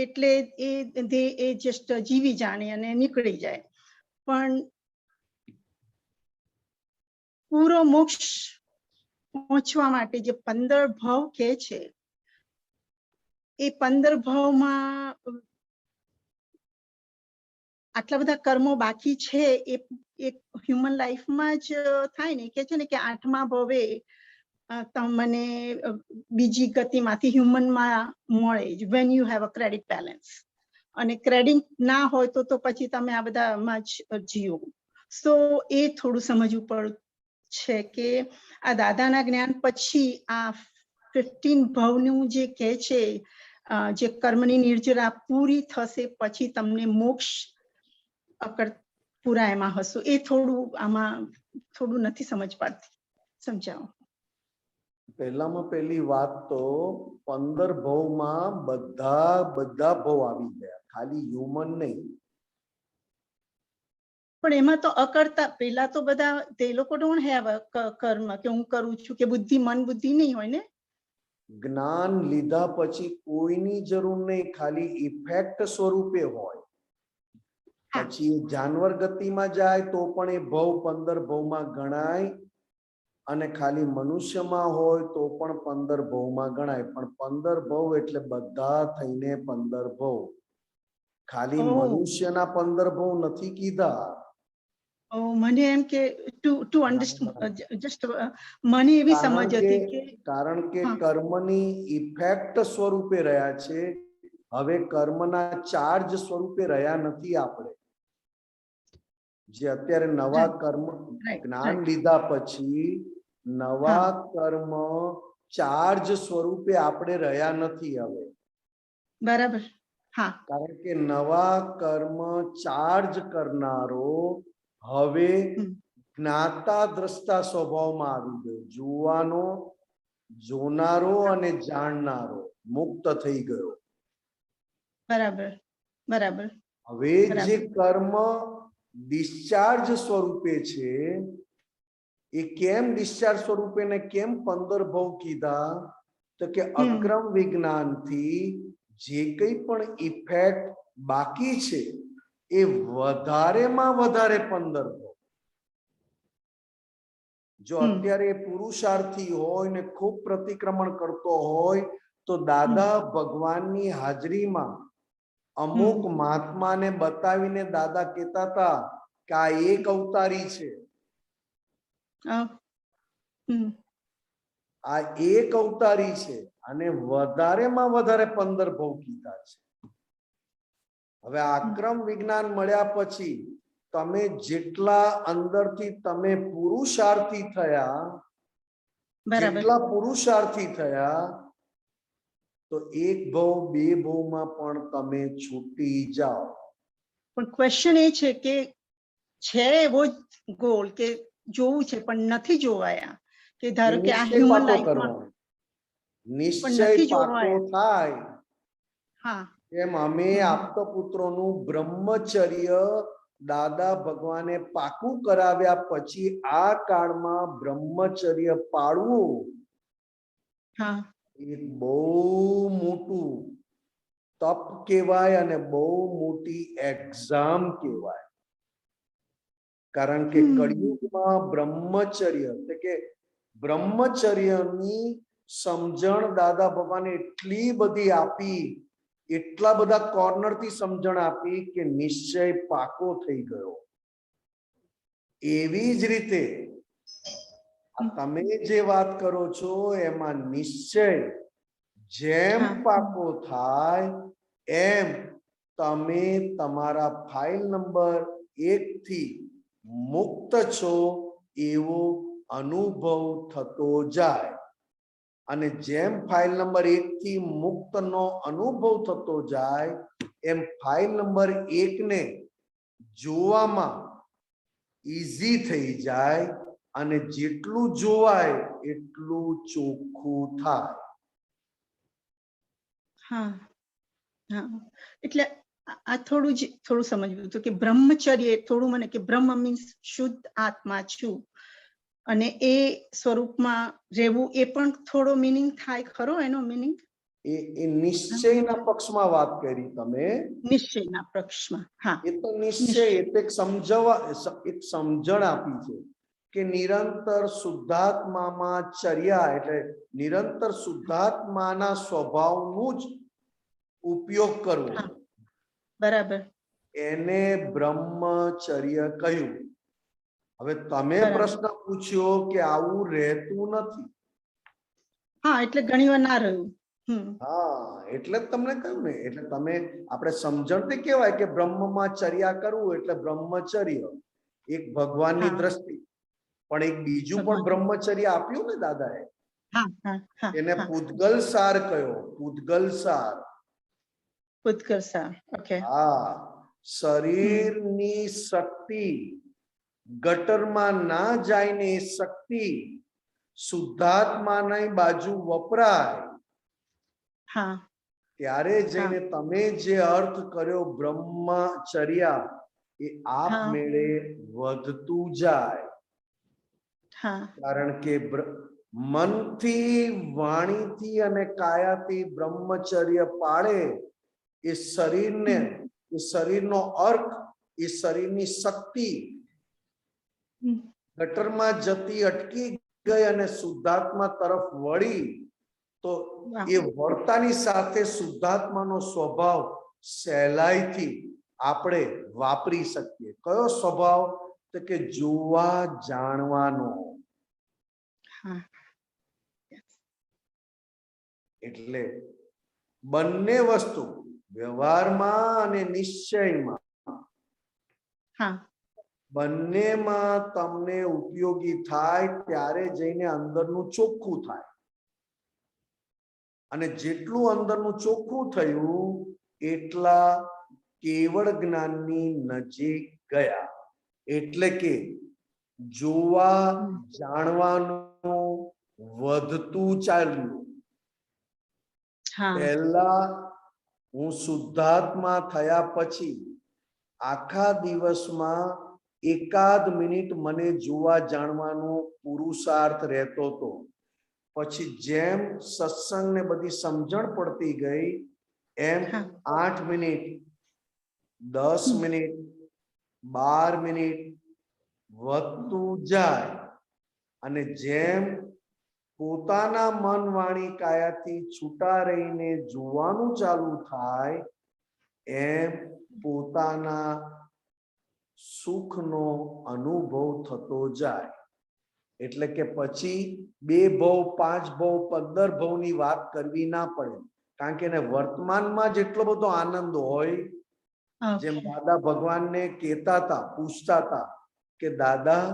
એટલે એ જસ્ટ જીવી જાણે અને નીકળી જાય. પણ પૂરો મોક્ષ પહોંચવા માટે જે 15 ભાવ કે છે, એ 15 ભાવમાં આટલા બધા કર્મો બાકી છે, એ હ્યુમન લાઈફમાં જ થાય ને. કે છે ને કે 8મા ભવે તમને બીજી ગતિમાંથી હ્યુમનમાં મળે જ, when you have a credit balance. અને ક્રેડિટ ના હોય તો પછી તમે આ બધામાં જ જીવો. સો એ થોડું સમજવું પડે છે કે આ દાદાના જ્ઞાન પછી આ 15 ભાવનું જે કહે છે, જે કર્મની નિર્જરા પૂરી થશે પછી તમને મોક્ષ પૂરા એમાં હશો. એ થોડું આમાં થોડું નથી સમજ પડતી, સમજાવો. પહેલામાં પહેલી વાત તો 15 ભાવમાં બધા ભાવ આવી ગયા, ખાલી હ્યુમન નહીં. પણ એમાં તો અકર્તા, પેલા તો બધા તે લોકો ડોન્ટ હેવ કર્મ કે હું કરું છું, કે બુદ્ધિ, મન બુદ્ધિ નહીં હોય ને. જ્ઞાન લીધા પછી કોઈની જરૂર નહીં, ખાલી ઇફેક્ટ સ્વરૂપે હોય. પછી જાનવર ગતિમાં જાય તો પણ એ ભાવ 15 ભાવમાં ગણાય, અને ખાલી મનુષ્યમાં હોય તો પણ 15 ભાવમાં ગણાય. પણ 15 ભાવ એટલે બધા થઈને 15 ભાવ, ખાલી મનુષ્યના 15 ભાવ નથી કીધા. મને એમ કે ટુ અન્ડરસ્ટેન્ડ, જસ્ટ મને એવી સમજ હતી કે કારણ કે કર્મની ઇફેક્ટ સ્વરૂપે રહ્યા છે, હવે કર્મના ચાર્જ સ્વરૂપે રહ્યા નથી. આપણે જે અત્યારે નવા કર્મ જ્ઞાન લીધા પછી નવા કર્મ ચાર્જ સ્વરૂપે આપણે રહ્યા નથી હવે, બરાબર? હા, કારણ કે નવા કર્મ ચાર્જ કરનારો હવે જ્ઞાતા દ્રષ્ટા સ્વભાવમાં આવી ગયો, જોવાનો, જોનારો અને જાણનારો મુક્ત થઈ ગયો. બરાબર બરાબર. હવે જે કર્મ ડિસ્ચાર્જ સ્વરૂપે છે, એ કેમ ડિસ્ચાર્જ સ્વરૂપે ને કેમ 15 ભાવ કીધા? તો કે અક્રમ વિજ્ઞાનથી જે કંઈ પણ ઇફેક્ટ બાકી છે એ વધારેમાં વધારે 15 ભાવ. જો અત્યારે પુરુષાર્થી હોય ને ખૂબ પ્રતિક્રમણ કરતો હોય તો દાદા ભગવાનની હાજરીમાં અમુક મહાત્માને બતાવીને દાદા કહેતા હતા કે આ એક અવતારી છે, આ એક અવતારી છે, અને વધારેમાં વધારે 15 ભાવ કીધા છે. હવે આક્રમ વિજ્ઞાન મળ્યા પછી તમે જેટલા અંદરથી તમે પુરુષાર્થી થયા, જેટલા પુરુષાર્થી થયા, તો એક ભાવ બે ભાવમાં પણ તમે છૂટી જાઓ. પણ ક્વેશ્ચન એ છે કે છે એવો ગોલ કે જોવું છે પણ નથી જોવાયા, કે ધારો કે આ હ્યુમન લાઈફમાં નિશ્ચય પાકો થાય. હા, એમ અમે આપતા પુત્રોનું બ્રહ્મચર્ય દાદા ભગવાને પાકું કરાવ્યા પછી આ કાળમાં બ્રહ્મચર્ય પાળવું એ બહુ મોટું તપ કહેવાય અને બહુ મોટી એક્ઝામ કહેવાય. કારણ કે કળિયુગમાં બ્રહ્મચર્ય એટલે કે બ્રહ્મચર્યની સમજણ દાદા ભગવાને એટલી બધી આપી, એટલા બધા કોર્નર થી સમજણ આપી કે નિશ્ચય પાકો થઈ ગયો. એવી જ રીતે તમે જે વાત કરો છો એમાં નિશ્ચય જેમ પાકો થાય એમ તમે તમારા ફાઇલ નંબર 1 થી મુક્ત છો એવો અનુભવ થતો જાય. અને જેમ ફાઇલ નંબર 1 થી મુક્તનો અનુભવ થતો જાય એમ ફાઇલ નંબર 1 ને જોવામાં ઈઝી થઈ જાય અને જેટલું જોવાય એટલું ચોખ્ખું થાય. હા હા, એટલે આ થોડું સમજવું હતું કે બ્રહ્મચર્ય થોડું મને કે બ્રહ્મ મીન્સ શુદ્ધ આત્મા છું અને એ સ્વરૂપમાં રહેવું, એ પણ થોડો મિનિંગ થાય ખરો એનો મિનિંગ? એ નિશ્ચયના પક્ષમાં વાત કરી તમે. નિશ્ચયના પક્ષમાં, હા. એ તો નિશ્ચય એટલે એક સમજણ આપી છે કે નિરંતર શુદ્ધાત્મામાં ચર્યા એટલે નિરંતર શુદ્ધાત્માના સ્વભાવનું જ ઉપયોગ કરવો. બરાબર. એને બ્રહ્મચર્ય કહ્યું. હવે તમે પ્રશ્ન પૂછ્યો કે આવું રહેતું નથી. હા, એટલે ઘણીવાર ના રહ્યું. હા, એટલે જ તમને કહ્યું ને. એટલે તમે આપણે સમજણથી કહેવાય કે બ્રહ્મમાં ચર્યા કરવું એટલે બ્રહ્મચર્ય, એક ભગવાનની દ્રષ્ટિ. પણ એક બીજું પણ બ્રહ્મચર્ય આપ્યું ને દાદાએ, એને પૂતગલ સાર કયો. પૂતગલ સાર. પૂતગલ સાર, ઓકે. હા, શરીરની શક્તિ ગટરમાં ના જાય ને એ શક્તિ શુદ્ધાત્માની બાજુ વપરાય. હા, ત્યારે જઈને તમે જે અર્થ કર્યો બ્રહ્મચર્યા એ આપમેળે વધતું જાય. કારણ કે મનથી, વાણીથી અને કાયાથી બ્રહ્મચર્ય પાળે એ શરીરને, એ શરીરનો અર્થ, એ શરીરની શક્તિ ગટરમાં જતી અટકી ગઈ અને શુદ્ધાત્મા તરફ વળી તો એ વળતાની સાથે શુદ્ધાત્માનો સ્વભાવ સહેલાઈથી આપણે વાપરી શકીએ. કયો સ્વભાવ? તો કે જોવા જાણવાનો. એટલે બંને વસ્તુ વ્યવહારમાં અને નિશ્ચયમાં બંનેમાં તમને ઉપયોગી થાય ત્યારે જઈને અંદરનું ચોખ્ખું થાય. અને જેટલું અંદરનું ચોખ્ખું થયું એટલા કેવળ જ્ઞાનની નજીક ગયા. એટલે કે જોવા જાણવાનું વધતું ચાલ્યું. પહેલા હું શુદ્ધાત્મા થયા પછી આખા દિવસમાં એકાદ મિનિટ મને જોવા જાણવાનો પુરુષાર્થ રહેતો હતો. પછી જેમ સત્સંગ ને બધી સમજણ પડતી ગઈ એમ 8 મિનિટ, 10 મિનિટ, 12 મિનિટ વધતું જાય. અને જેમ પોતાના મન, વાણી, કાયાથી છૂટા રહીને જોવાનું ચાલુ થાય એમ પોતાના સુખનો અનુભવ થતો જાય. એટલે કે પછી 2 ભવ, 5 ભવ, 15 ભવની વાત કરવી ના પડે. કારણ કે એને વર્તમાનમાં જેટલો બધો આનંદ હોય, જેમ દાદા ભગવાનને કહેતા હતા, પૂછતા હતા કે દાદા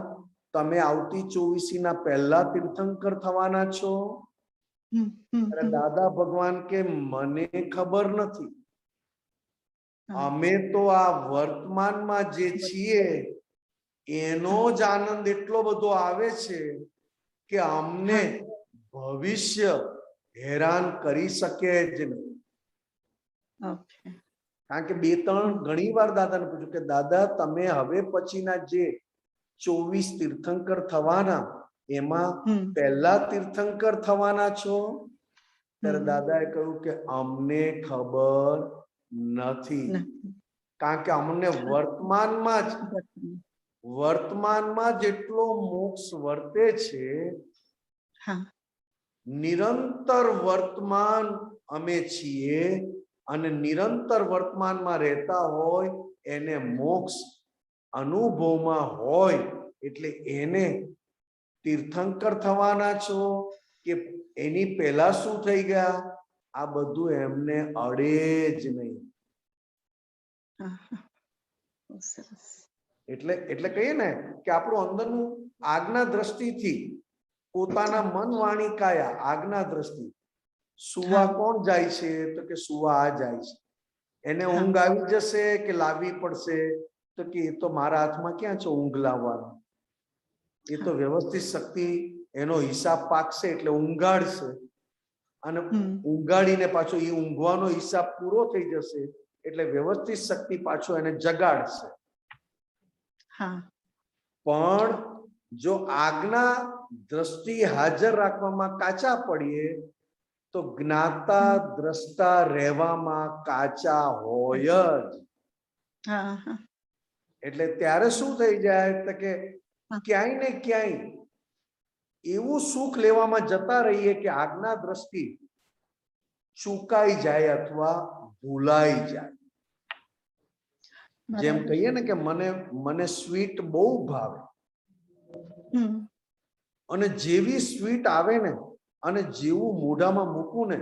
તમે આવતી 24ના પહેલા તીર્થંકર થવાના છો? દાદા ભગવાન કે મને ખબર નથી. અમે તો આ વર્તમાનમાં જે છીએ એનો જ આનંદ એટલો બધો આવે છે કે અમને ભવિષ્ય હેરાન કરી શકે જ નહીં. કારણ કે 2-3 ઘણી વાર દાદાને પૂછ્યું કે દાદા તમે હવે પછીના જે 24 તીર્થંકર થવાના એમાં પહેલા તીર્થંકર થવાના છો? ત્યારે દાદાએ કહ્યું કે અમને ખબર નથી. કારણ કે અમને વર્તમાનમાં જ વર્તમાનમાં જેટલો મોક્ષ વર્તે છે, હા નિરંતર વર્તમાન અમે છીએ અને નિરંતર વર્તમાનમાં રહેતા હોય એને મોક્ષ અનુભવમાં હોય એટલે એને તીર્થંકર થવાના છો કે એની પહેલા શું થઈ ગયા, આ બધું એમને અડે જ નહીં. હા હા બહુ સરસ. એટલે કહીએ ને કે આપણું અંદરનું આજ્ઞા દ્રષ્ટિથી પોતાના મન વાણી કાયા આજ્ઞા દ્રષ્ટિ સુવા કોણ જાય છે તો કે સુવા આ જાય છે, એને ઊંઘ આવી જશે કે લાવવી પડશે તો કે એ તો મારા હાથમાં ક્યાં છે ઊંઘ લાવવાનો, એ તો વ્યવસ્થિત શક્તિ એનો હિસાબ પાકશે એટલે ઊંઘાડશે અને ઊંઘાડીને પાછો એ ઊંઘવાનો હિસાબ પૂરો થઈ જશે એટલે વ્યવસ્થિત શક્તિ પાછો એને જગાડશે. પણ જો આજ્ઞા દ્રષ્ટિ હાજર રાખવામાં કાચા પડીએ તો જ્ઞાતા દ્રષ્ટા રહેવામાં કાચા હોય જ. એટલે ત્યારે શું થઈ જાય તો કે ક્યાંય ને ક્યાંય એવું સુખ લેવામાં જતા રહીએ કે આજ્ઞા દ્રષ્ટિ ચૂકાઈ જાય અથવા ભૂલાઈ જાય. જેમ કહીએ ને કે મને સ્વીટ બહુ ભાવે અને જેવી સ્વીટ આવે ને અને જેવું મોઢામાં મૂકું ને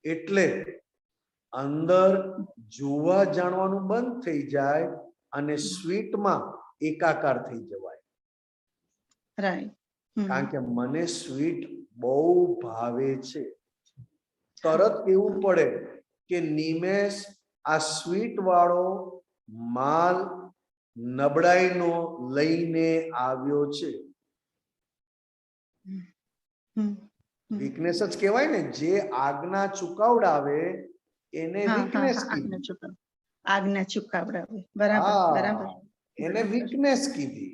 એટલે અંદર જોવા જાણવાનું બંધ થઈ જાય અને સ્વીટમાં એકાકાર થઈ જવાય. કારણ કે મને સ્વીટ બહુ ભાવે છે. તરત એવું પડે કે નિમેષ આ સ્વીટ વાળો માલ નબળાઈનો લઈને આવ્યો છે. વીકનેસ જ કહેવાય ને, જે આજ્ઞા ચુકાવડાવે એને વીકનેસ કીધી. આજ્ઞા ચુકાવડાવે, બરાબર બરાબર, એને વીકનેસ કીધી.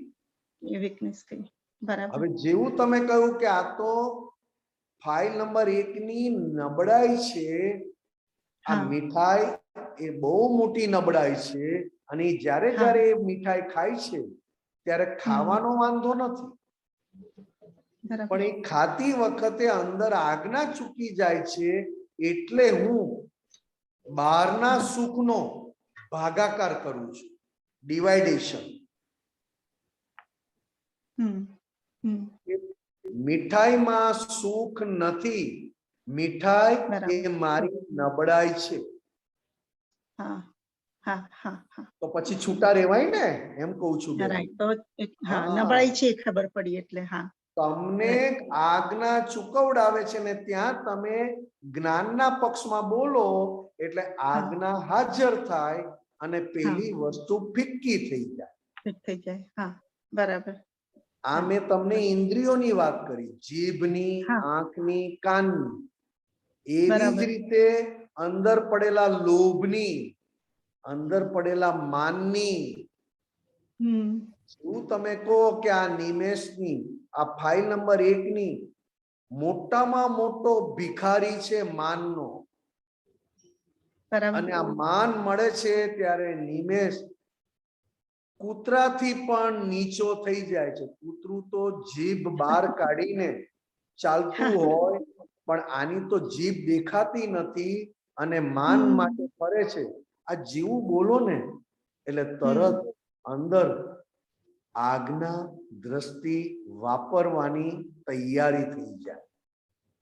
એ વીકનેસ કહી, બરાબર. હવે જેવું તમે કહ્યું કે આ તો ફાઇલ નંબર 1 ની નબળાઈ છે, આ મીઠાઈ એ બહુ મોટી નબળાઈ છે અને જ્યારે જ્યારે એ મીઠાઈ ખાય છે ત્યારે ખાવાનો વાંધો નથી, પણ એ ખાતી વખતે અંદર આજ્ઞા ચૂકી જાય છે એટલે હું બહારના સુખનો ભાગાકાર કરું છું, ડિવાઇડેશન. મીઠાઈમાં સુખ નથી, મીઠાઈ એ મારી નબળાઈ છે. તો પછી છૂટા રહેવાય ને, એમ કહું છું. નબળાઈ છે ખબર પડી એટલે. તમને આજ્ઞા ચૂકવડાવે છે ને ત્યાં તમે જ્ઞાનના પક્ષમાં બોલો એટલે આજ્ઞા હાજર થાય અને પેલી વસ્તુ ફિક્કી થઈ જાય. બરાબર. આ મેં તમને ઇન્દ્રિયોની વાત કરી, જીભની, આંખની, કાનની. એવી જ રીતે અંદર પડેલા લોભની, અંદર પડેલા માનની, શું તમે કહો કે આ નિમેષની, આ ફાઇલ નંબર 1 ની મોટામાં મોટો ભિખારી છે માનનો. અને આ માન મળે છે ત્યારે નિમેષ કૂતરાથી પણ નીચો થઈ જાય છે. કૂતરું તો જીભ બહાર કાઢીને ચાલતું હોય પણ આની તો જીભ દેખાતી નથી અને માન માટે ફરે છે. આ જેવું બોલો ને એટલે તરત અંદર આજ્ઞા દ્રષ્ટિ વાપરવાની તૈયારી થઈ જાય.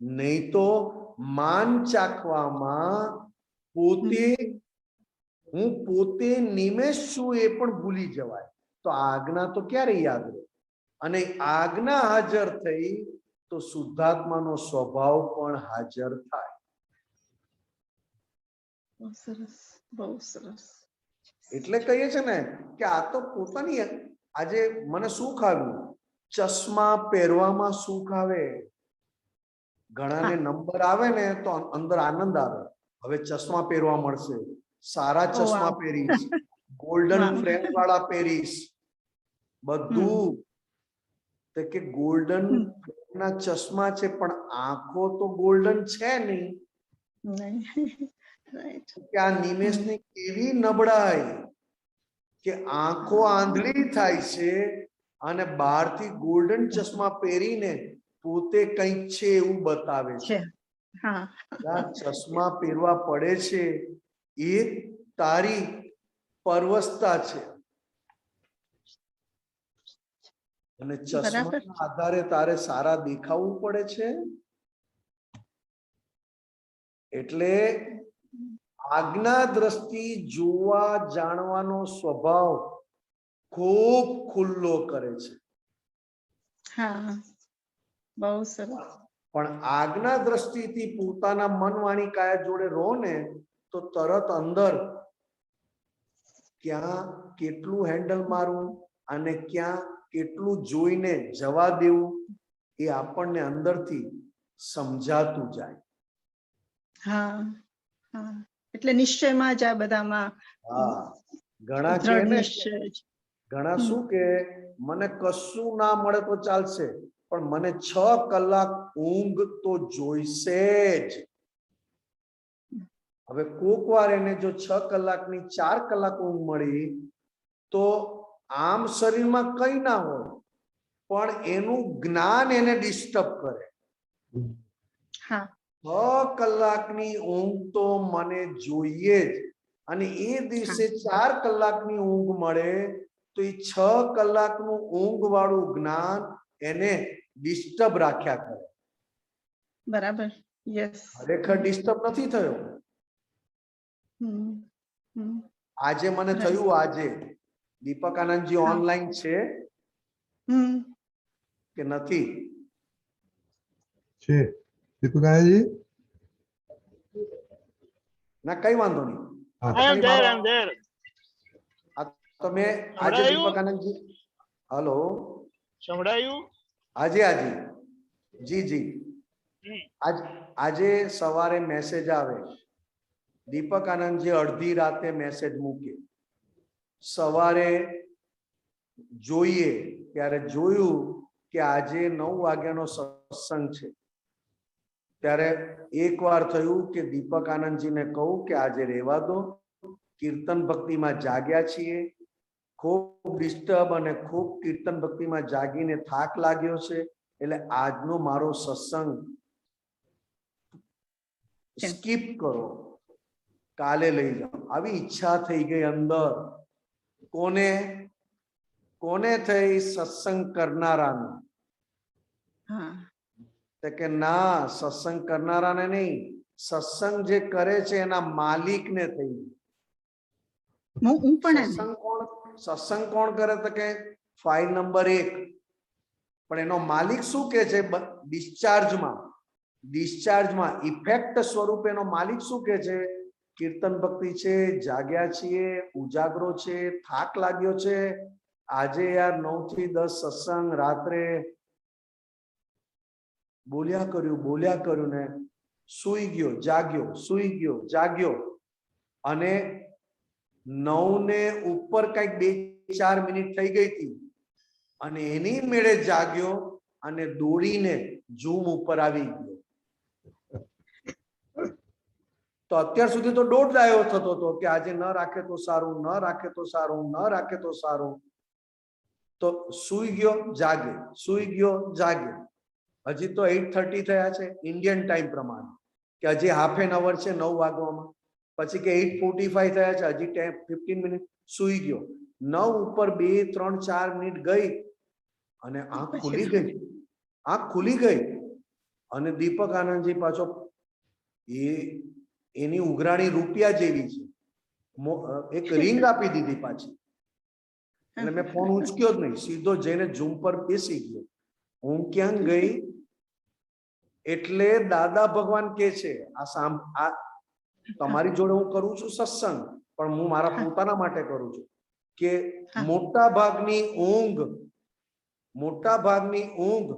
નહીં તો માન ચાખવામાં હું પોતે નિમેષ છું એ પણ ભૂલી જવાય. તો આજ્ઞા તો ક્યારે યાદ રહે? અને આજ્ઞા હાજર થઈ તો શુદ્ધાત્માનો સ્વભાવ પણ હાજર થાય. બહુ સરસ, બહુ સરસ. એટલે કહીએ છે ને કે આ તો પોતાની આજે મને સુખ આવ્યું, ચશ્મા પહેરવામાં સુખ આવે. ઘણાને નંબર આવે ને તો અંદર આનંદ આવે, હવે ચશ્મા પહેરવા મળશે, સારા ચશ્મા પહેરીશ, ગોલ્ડન ફ્રેમ વાળા પહેરીશ, બધું. તો કે ગોલ્ડન ના ચશ્મા છે પણ આંખો તો ગોલ્ડન છે નહીં. કે આ નિમેષની કેવી નબળાઈ કે આંખો આંધળી થાય છે અને બહારથી ગોલ્ડન ચશ્મા પહેરીને પોતે કંઈક છે એવું બતાવે છે. હા, આ ચશ્મા પહેરવા પડે છે એ તારી પરવસતા છે અને ચશ્માના આધારે તારે સારા દેખાવું પડે છે. એટલે આજ્ઞા દ્રષ્ટિ જોવા જાણવાનો સ્વભાવ ખૂબ ખુલ્લો કરે છે. હા, બહુ સરસ. પણ આજ્ઞા દ્રષ્ટિથી પોતાના મન વાણી કાયા જોડે રહો ને તો તરત અંદર ક્યાં કેટલું હેન્ડલ મારવું અને ક્યાં કેટલું જોઈને જવા દેવું એ આપણને અંદરથી સમજાતું જાય. હા, હા, એટલે નિશ્ચયમાં જ આ બધામાં. હા, ઘણા કે ને ઘણા શું કે મને કશું ના મળે તો ચાલશે પણ મને 6 કલાક ઊંઘ તો જોઈશે જ. હવે કોક વાર એને જો 6 કલાકની 4 કલાક ઊંઘ મળી તો આમ શરીરમાં કઈ ના હોય પણ એનું જ્ઞાન એને ડિસ્ટર્બ કરે. 6 કલાકની ઊંઘ તો મને જોઈએ જ અને એ દિવસે 4 કલાકની ઊંઘ મળે તો એ 6 કલાકનું ઊંઘ વાળું જ્ઞાન એને ડિસ્ટર્બ રાખ્યા કરે. બરાબર. યસ. ખરેખર ડિસ્ટર્બ નથી થયો. આજે મને થયું આજે દીપક આનંદજી ઓનલાઈન છે કે નથી? છે દીપક આનંદજી ના કઈ વાંધો નહીં. તમે આજે દીપક આનંદજી હેલો સંભળાયું? આજે આજે જી જી આજે સવારે મેસેજ આવે દીપક આનંદજી અડધી રાતે મેસેજ મૂકે સવારે જોઈએ ત્યારે જોયું કે આજે 9 વાગ્યાનો સત્સંગ છે. ત્યારે એકવાર થયું કે દીપક આનંદજીને કહું કે આજે રહેવા દો, કીર્તન ભક્તિમાં જાગ્યા છીએ, ખૂબ ડિસ્ટર્બ અને ખૂબ કીર્તન ભક્તિમાં જાગીને થાક લાગ્યો છે એટલે આજનો મારો સત્સંગ સ્કીપ કરો, કાલે લઈ જાઓ. આવી ઈચ્છા થઈ ગઈ અંદર. કોને કોને થઈ? સત્સંગ કરનારાને. કે ના સત્સંગ કરનારાને નહીં, સત્સંગ જે કરે છે એના માલિકને થઈ. સત્સંગ કોણ કરે? તો કે ફાઇલ નંબર 1 પણ એનો માલિક શું કે છે? ડિસ્ચાર્જમાં ઇફેક્ટ સ્વરૂપે એનો માલિક શું કે છે? કીર્તન ભક્તિ છે, જાગ્યા છીએ, ઉજાગરો છે, થાક લાગ્યો છે, આજે યાર 9 થી 10 સત્સંગ રાત્રે બોલ્યા કર્યું ને સૂઈ ગયો જાગ્યો, સૂઈ ગયો જાગ્યો અને 9 ને ઉપર કઈક 2-4 મિનિટ થઈ ગઈ હતી અને એની મેળે જાગ્યો અને દોડીને ઝૂમ ઉપર આવી ગયો. તો અત્યાર સુધી તો દોઢ ડાયો થતો હતો કે આજે ન રાખે તો સારું, ન રાખે તો સારું, ન રાખે તો સારું. તો સૂઈ ગયો જાગે, સૂઈ ગયો જાગે. હજી તો 8:30 થયા છે ઇન્ડિયન ટાઈમ પ્રમાણે કે હજી હાફ એન અવર છે 9 વાગવામાં. પછી કે 8:45 થયા છે, હજી 15 મિનિટ. સૂઈ ગયો. 9 ઉપર 2-3-4 મિનિટ ગઈ અને આંખ ખુલી ગઈ. આંખ ખુલી ગઈ અને દીપક આનંદજી પાછો એની ઉઘરાણી રૂપિયા જેવી છે, એક રિંગ આપી દીધી પાછી. એટલે મેં ફોન ઉંચક્યો જ નહીં, સીધો જઈને ઝૂમ પર બેસી ગયો. હું ક્યાં ગઈ? એટલે દાદા ભગવાન કે છે આ તમારી જોડે હું કરું છું સત્સંગ, પણ હું મારા પોતાના માટે કરું છું કે મોટા ભાગની ઊંઘ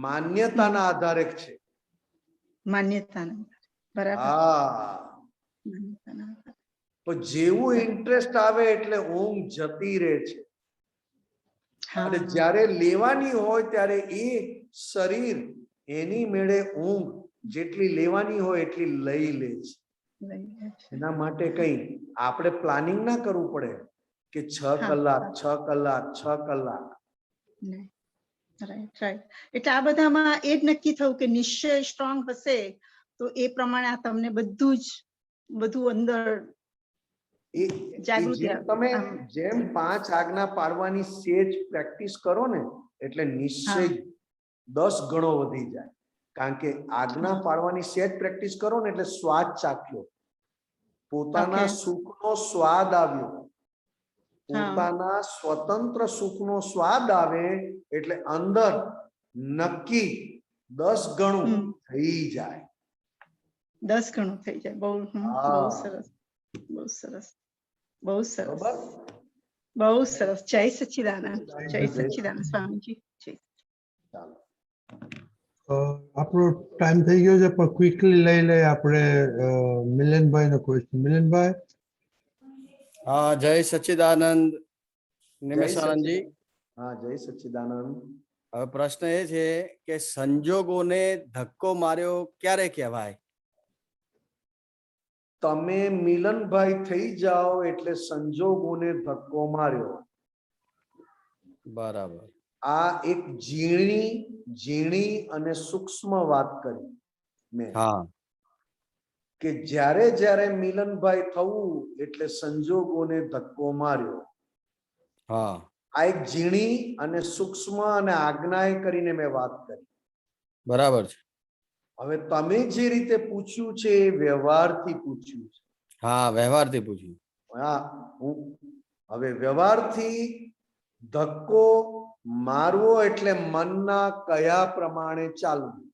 માન્યતાના આધારે છે. માન્યતાના બરાબર. તો જેવું ઇન્ટરેસ્ટ આવે એટલે ઊંઘ જતી રહે છે. અને જ્યારે લેવાની હોય ત્યારે એ શરીર એની મેળે ઊંઘ જેટલી લેવાની હોય એટલી લઈ લે છે. એના માટે કઈ આપણે પ્લાનિંગ ના કરવું પડે કે 6 કલાક 6 કલાક 6 કલાક. Right right. એટલે આ બધામાં એ જ નક્કી થયું કે નિશ્ચય સ્ટ્રોંગ હશે તો એ પ્રમાણે આ તમને બધું જ બધું અંદર જાગૃતિ જેમ તમે જેમ 5 આજ્ઞા પાડવાની સેજ પ્રેક્ટિસ કરો ને એટલે નિશ્ચય 10 ગણો વધી જાય. કારણ કે આજ્ઞા પાડવાની સેજ પ્રેક્ટિસ કરો ને એટલે સ્વાદ ચાખ્યો, પોતાના સુખનો સ્વાદ આવ્યો, પોતાના સ્વતંત્ર સુખનો સ્વાદ આવે એટલે અંદર નક્કી 10 ગણું થઈ જાય. 10 ગણું થઈ જાય. બહુ સરસ, બહુ સરસ, બહુ સરસ, બહુ સરસ. જય સચ્ચિદાનંદ, જય સચ્ચિદાનંદ સ્વામીજી. આપણો ટાઈમ થઈ ગયો છે પણ ક્વિકલી લઈ લઈએ આપણે મિલનભાઈ નો ક્વેશ્ચન. મિલનભાઈ. હા, જય સચ્ચિદાનંદ નિમેશાનંદજી. હા, જય સચ્ચિદાનંદ. હવે પ્રશ્ન એ છે કે સંજોગોને ધક્કો માર્યો ક્યારે કહેવાય? તમે મિલનભાઈ થઈ જાઓ એટલે સંજોગોને ધક્કો માર્યો. બરાબર. આ એક ઝીણી અને સૂક્ષ્મ વાત કરી મેં. હા, કે જ્યારે જ્યારે મિલનભાઈ થવું એટલે સંજોગોને ધક્કો માર્યો. હા, આ એક ઝીણી અને સૂક્ષ્મ અને આજ્ઞાએ કરીને મેં વાત કરી. બરાબર છે. હવે તમે જે રીતે પૂછ્યું છે એ વ્યવહારથી પૂછ્યું છે. હા, વ્યવહારથી પૂછ્યું. હા, હવે વ્યવહારથી ધક્કો મારવો એટલે મનના કયા પ્રમાણે ચાલવું.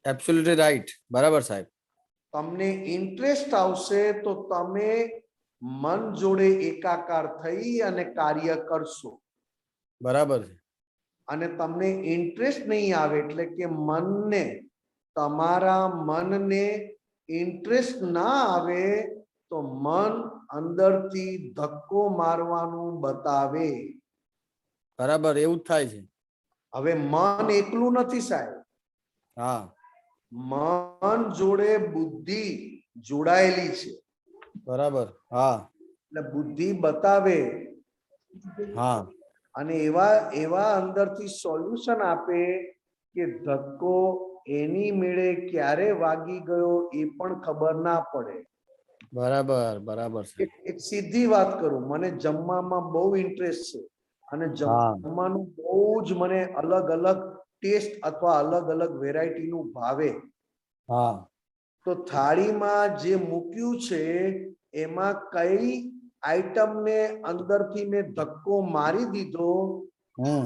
Absolutely right. બરાબર સાહેબ. તમને ઇન્ટરેસ્ટ આવશે તો તમે મન જોડે એકાકાર થઈ અને કાર્ય કરશો. બરાબર છે. અને તમને ઇન્ટરેસ્ટ નહીં આવે એટલે કે મનને તમારા મનને ઇન્ટરેસ્ટ ના આવે તો મન અંદરથી ધક્કો મારવાનું બતાવે. બરાબર, એવું જ થાય છે. હવે મન એકલું નથી સાહેબ. હા, મન જોડે બુદ્ધિ જોડાયેલી છે. બરાબર. હા, એટલે બુદ્ધિ બતાવે. હા, અને એવા અંદરથી સોલ્યુશન આપે કે ધક્કો એની મેળે ક્યારે વાગી ગયો એ પણ ખબર ના પડે. બરાબર. બરાબર છે. એક સીધી વાત કરું, મને જમવામાં બહુ ઇન્ટરેસ્ટ છે અને જમવાનું બહુ જ મને અલગ અલગ ટેસ્ટ અથવા અલગ અલગ વેરાયટીનું ભાવે. હા, તો થાળીમાં જે મૂક્યું છે એમાં કઈ આઈટમને અંદરથી મેં ધક્કો મારી દીધો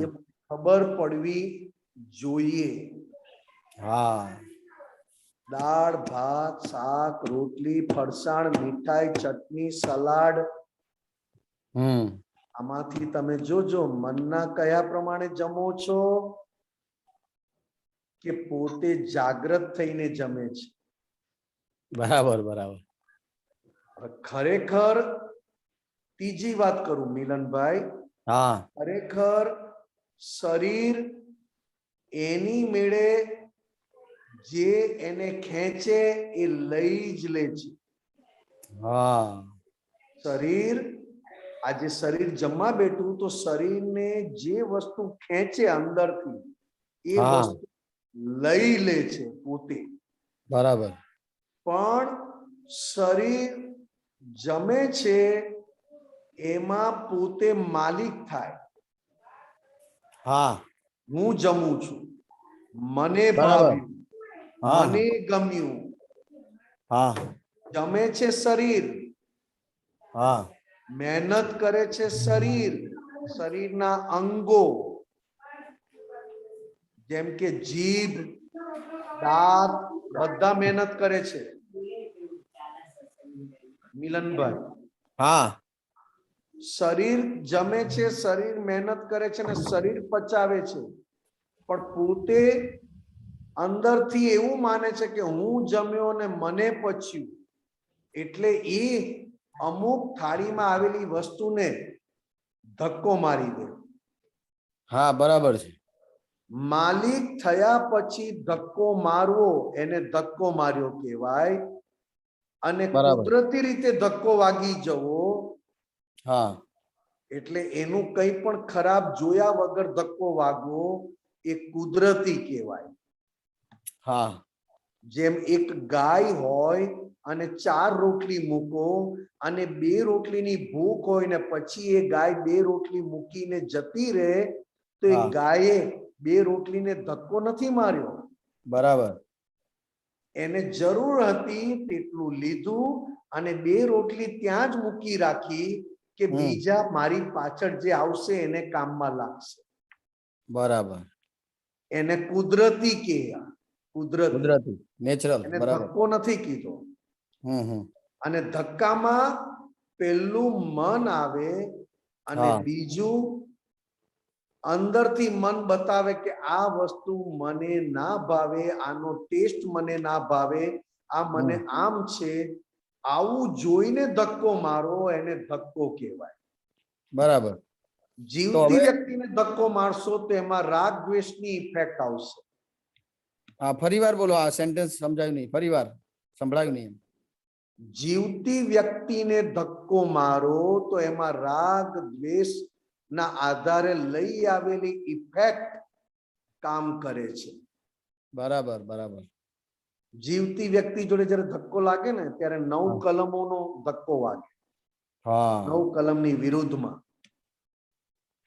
એ ખબર પડવી જોઈએ. હા, દાળ, ભાત, શાક, રોટલી, ફરસાણ, મીઠાઈ, ચટણી, સલાડ, આમાંથી તમે જોજો મનના કયા પ્રમાણે જમો છો કે પોતે જાગ્રત થઈને જમે છે. બરાબર. બરાબર. ખરેખર ત્રીજી વાત કરું મિલનભાઈ. હા, ખરેખર શરીર એની મેળે જે એને ખેંચે એ લઈ જ લે છે. હા, શરીર આજે શરીર જમવા બેઠું તો શરીરને જે વસ્તુ ખેંચે અંદરથી એ વસ્તુ લઈ લે છે પોતે. બરાબર. પણ શરીર જમે છે એમાં પોતે માલિક થાય. હા, હું જમું છું, મને ભાવ્યું, મને ગમ્યું. હા, જમે છે શરીર. હા, મહેનત કરે છે શરીર, શરીરના અંગો જેમ કે જીભ, દાંત બધા મહેનત કરે છે. મિલનભાઈ. હા, શરીર જમે છે, શરીર મહેનત કરે છે ને શરીર પચાવે છે. પણ પોતે અંદરથી એવું માને છે કે હું જમ્યો ને મને પચ્યું એટલે એ અમુક થાળીમાં આવેલી વસ્તુને ધક્કો મારી દે. હા, બરાબર છે. માલિક થયા પછી ધક્કો મારવો એને ધક્કો માર્યો કહેવાય. અને કુદરતી રીતે ધક્કો વાગી જવો હા એટલે એનું કંઈ પણ ખરાબ જોયા વગર ધક્કો વાગવો એ કુદરતી કહેવાય. હા, જેમ એક ગાય હોય અને 4 રોટલી મૂકો અને 2 રોટલીની ભૂખ હોય ને પછી એ ગાય 2 રોટલી મૂકીને જતી રહે તો એ હા. ગાયે 2 રોટલીને ધક્કો નથી માર્યો. બરાબર. એને જરૂર હતી તેટલું લીધું અને 2 રોટલી ત્યાં જ મૂકી રાખી કે બીજા મારી પાછળ જે આવશે એને કામમાં લાગશે. બરાબર. એને કુદરતી કહેવાય. કુદરતી, નેચરલ. એને બરાબર. ધક્કો નથી કીધો. હમ. અને ધક્કામાં પેલું મન આવે અને હા. બીજું અંદરથી મન બતાવે કે આ વસ્તુ મને ના ભાવે, આનો ટેસ્ટ મને ના ભાવે, આ મને આમ છે. આવું જોઈને ધક્કો મારો એને ધક્કો કહેવાય. બરાબર. જીવતી વ્યક્તિને ધક્કો મારશો તો એમાં રાગ દ્વેષની ઇફેક્ટ આવશે. હા, ફરીવાર બોલો, આ સેન્ટેન્સ સમજાયું નહીં, ફરીવાર સંભળાયું નહીં. જીવતી વ્યક્તિને ધક્કો મારો તો એમાં રાગ દ્વેષ ના આધારે લઈ આવેલી ઇફેક્ટ કામ કરે છે. બરાબર, બરાબર. જીવતી વ્યક્તિ જોડે જ્યારે ધક્કો લાગે ને ત્યારે 9 કલમોનો ધક્કો વાગે. હા. 9 કલમની વિરુદ્ધમાં.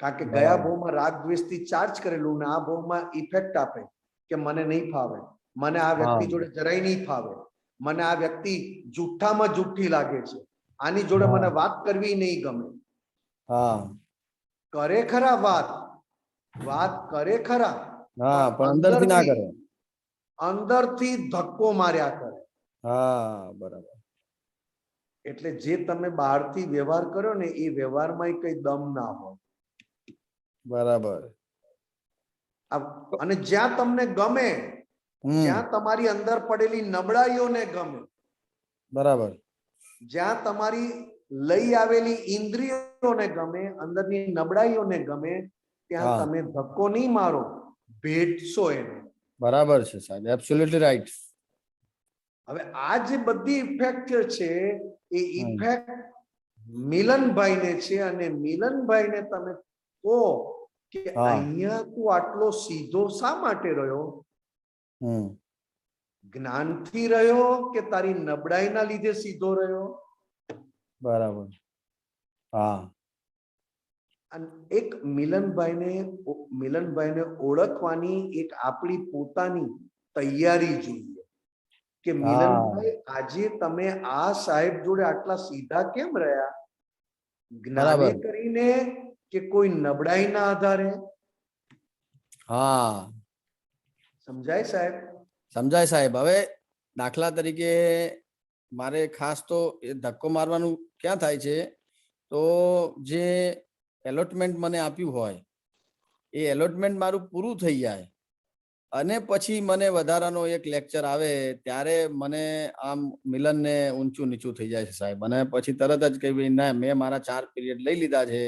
કારણ કે ગયા ભાવમાં રાગ દ્વેષથી ચાર્જ કરેલું ને આ ભાવમાં ઇફેક્ટ આપે કે મને નહીં ફાવે, મને આ વ્યક્તિ જોડે જરાય નહીં ફાવે, મને આ વ્યક્તિ જુઠ્ઠામાં જુઠ્ઠી લાગે છે, આની જોડે મને વાત કરવી નહીં ગમે. હા, કરે ખરા વાત કરે ખરા, હા, પણ અંદરથી ના કરે. અંદરથી ધક્કો માર્યા કરે. હા, બરાબર. એટલે જે તમે બહારથી વ્યવહાર કરો ને એ વ્યવહારમાં કઈ દમ ના હોય. બરાબર. અને જ્યાં તમને ગમે, જ્યાં તમારી અંદર પડેલી નબળાઈઓને ગમે, બરાબર, જ્યાં તમારી લઈ આવેલી ઇન્દ્રિયોને ગમે, અંદરની નબળાઈઓને ગમે, ત્યાં તમે ધક્કો નહીં મારો, ભેટશો એને. બરાબર છે સાહેબ, એબ્સોલ્યુટલી રાઈટ. હવે આ જે બધી ઇફેક્ટ છે એ ઇફેક્ટ મિલનભાઈને છે અને મિલનભાઈને તમે કહો કે અહીંયા તું આટલો સીધો શા માટે રહ્યો? જ્ઞાનથી રહ્યો કે તારી નબળાઈના લીધે સીધો રહ્યો? બરાબર. હા. એક મિલનભાઈને ઓળખવાની એક આપણી પોતાની તૈયારી જોઈએ કે મિલનભાઈ આજે તમે આ સાહેબ જોડે આટલા સીધા કેમ રહ્યા? જ્ઞાને કરીને કે કોઈ નબળાઈના આધારે? હા, સમજાય સાહેબ? સમજાય સાહેબ. હવે દાખલા તરીકે મારે ખાસ તો એ ધક્કો મારવાનું ક્યાં થાય છે, તો જે એલોટમેન્ટ મને આપ્યું હોય એ એલોટમેન્ટ મારું પૂરું થઈ જાય અને પછી મને વધારાનો એક લેક્ચર આવે ત્યારે મને આમ મિલનને ઊંચું નીચું થઈ જાય છે સાહેબ. અને પછી તરત જ કહ્યું ના, મેં મારા 4 પીરિયડ લઈ લીધા છે,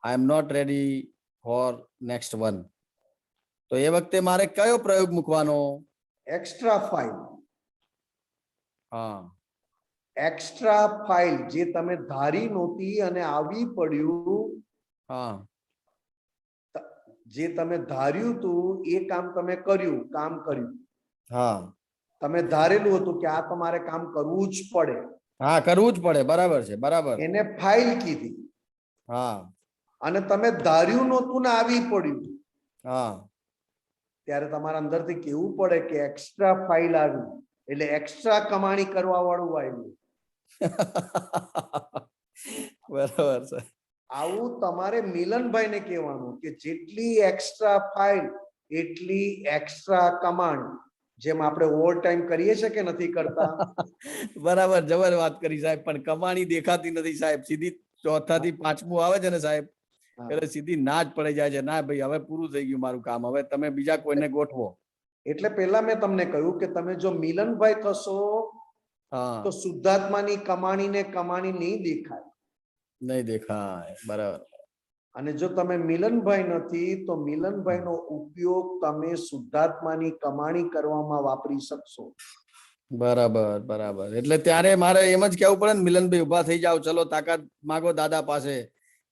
I am not ready for next one. તો એ વખતે મારે કયો પ્રયોગ મૂકવાનો? Extra file. હા, એક્સ્ટ્રા ફાઇલ જે તમે ધારી નહોતી અને આવી પડ્યું. હા, જે તમે ધાર્યું હતું એ કામ તમે કર્યું, કામ કર્યું. હા, તમે ધારેલું હતું કે આ તમારે કામ કરવું જ પડે. હા, કરવું જ પડે. બરાબર છે, બરાબર. એને ફાઇલ કીધી. હા, અને તમે ધાર્યું નહોતું ને આવી પડ્યું. હા, ત્યારે તમારા અંદરથી કેવું પડે કે એક્સ્ટ્રા ફાઇલ આવી એટલે એક્સ્ટ્રા કમાણી કરવા વાળું આવ્યું. બરાબર છે. આવું તમારે મિલનભાઈને કહેવાનું કે જેટલી એક્સ્ટ્રા ફાઇલ એટલી એક્સ્ટ્રા કમાણી. જેમ આપણે ઓવર ટાઈમ કરીએ છીએ કે નથી કરતા? બરાબર, જબર વાત કરી સાહેબ. પણ કમાણી દેખાતી નથી સાહેબ. સીધી 4થા થી 5મું આવે છે ને સાહેબ, એટલે સીધી ના જ પડી જાય છે. ના ભાઈ, હવે પૂરું થઈ ગયું મારું કામ, હવે તમે બીજા કોઈને ગોઠવો. એટલે પહેલા મેં તમને કહ્યું કે તમે જો મિલનભાઈ થશો તો શુદ્ધાત્માની કમાણી નહીં દેખાય. નહીં દેખાય. બરાબર. અને જો તમે મિલનભાઈ નથી તો મિલનભાઈનો ઉપયોગ તમે શુદ્ધાત્માની કમાણી કરવામાં વાપરી શકશો. બરાબર, બરાબર. એટલે ત્યારે મારે એમ જ કહેવું પડે ને, મિલનભાઈ ઉભા થઈ જાઓ, ચલો તાકાત માગો દાદા પાસે,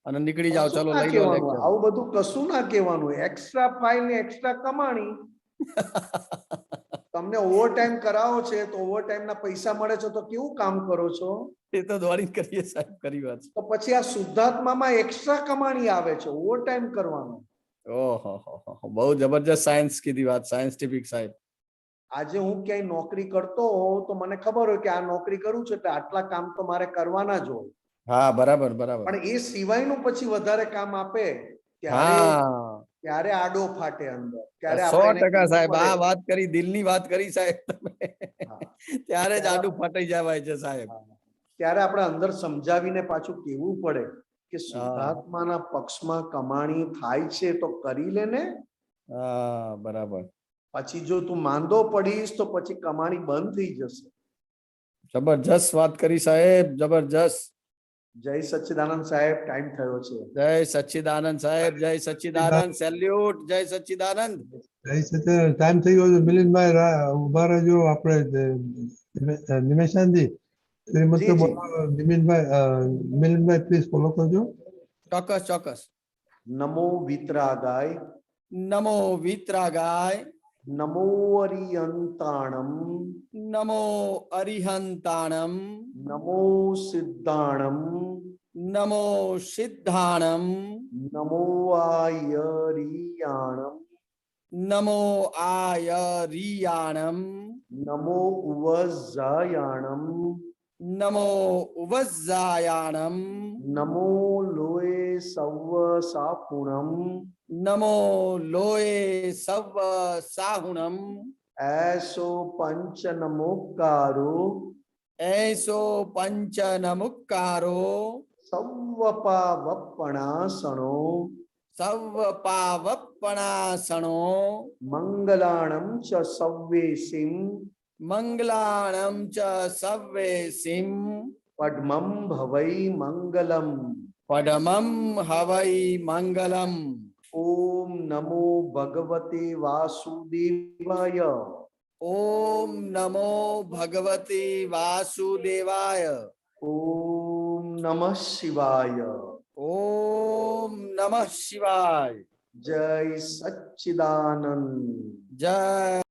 અને નીકળી જાઓ, કશું ચલો ના લઈ લો કહેવાનું, લેક્ચર. આવું બધું કશું ના કહેવાનું. એક્સ્ટ્રા ફાઇલ ને એક્સ્ટ્રા કમાણી. તમને ઓવર ટાઈમ કરાવો છે તો ઓવર ટાઈમ ના પૈસા મળે છે તો કેવું કામ કરો છો? એ તો દોડીને કરીએ સાહેબ, કરી વાત છે. તો પછી આ શુદ્ધાત્મામાં એક્સ્ટ્રા કમાણી આવે છે, ઓવર ટાઈમ કરવાનો. ઓહો બહુ જબરજસ્ત સાયન્સ કીધી વાત, સાયન્ટિફિક સાહેબ. આજે હું ક્યાંય નોકરી કરતો હોઉં તો મને ખબર હોય કે આ નોકરી કરું છું એટલે આટલા કામ તો મારે કરવાના જ હોય. હા, બરાબર બરાબર. પણ એ સિવાયનું પછી વધારે કામ આપે હા, ત્યારે આડો ફાટે અંદર. ત્યારે 100% સાહેબ, આ વાત કરી, દિલની વાત કરી સાહેબ તમે. ત્યારે જ આડું ફાટી જવાય છે સાહેબ. ત્યારે આપણે અંદર સમજાવીને પાછું કેવું પડે કે શુદ્ધાત્માના પક્ષમાં કમાણી થાય છે તો કરી લે ને. હા, બરાબર. પછી જો તું માંદો પડીશ તો પછી કમાણી બંધ થઈ જશે. જબરજસ્ત વાત કરી સાહેબ, જબરજસ્ત. જય સચ્ચિદાનંદ સાહેબ, ટાઈમ થયો છે. જય સચ્ચિદાનંદ સાહેબ, જય સચ્ચિદાનંદ, સેલ્યુટ, જય સચ્ચિદાનંદ. જય સચ્ચિદાનંદ. ટાઈમ થઈ ગયો છે. મિલિંદભાઈ ઉભા રહેજો. આપણે નિમેશાનજી શ્રીમંત બોલો. મિલિંદભાઈ પ્લીઝ ફોલો કરજો. ચોક્કસ ચોક્કસ. નમો વિતરાગાય, નમો વિતરાગાય, નમો અરિયંતાણમ, નમો અરિહંતાણમ, નમો સિદ્ધાણમ, નમો સિદ્ધાણમ, નમો આયરિયાણમ, નમો આયરિયાણમ, નમો ઉવઝાયાણમ, નમો ઉવઝાયાણમ, નમો લોય સવ સાપુણમ, નમો લોય સવ સાહુણમ, એસો પંચ નમોકારો, એસો પંચ નમુક્કારો, સવ પાવપણાસણો, સવ પાવપણાસણો, મંગલાણમ ચ સવ્વેસિમ, મંગલાણમ ચ સવ્વેસિમ, પદ્મમ ભવૈ મંગલમ, પડમમ હવૈ મંગલમ. ઓમ નમો ભગવતે વાસુદેવાય, ઓમ નમો ભગવતે વાસુદેવાય, ઓમ નમઃ શિવાય, ઓમ નમઃ શિવાય. જય સચ્ચિદાનંદ. જય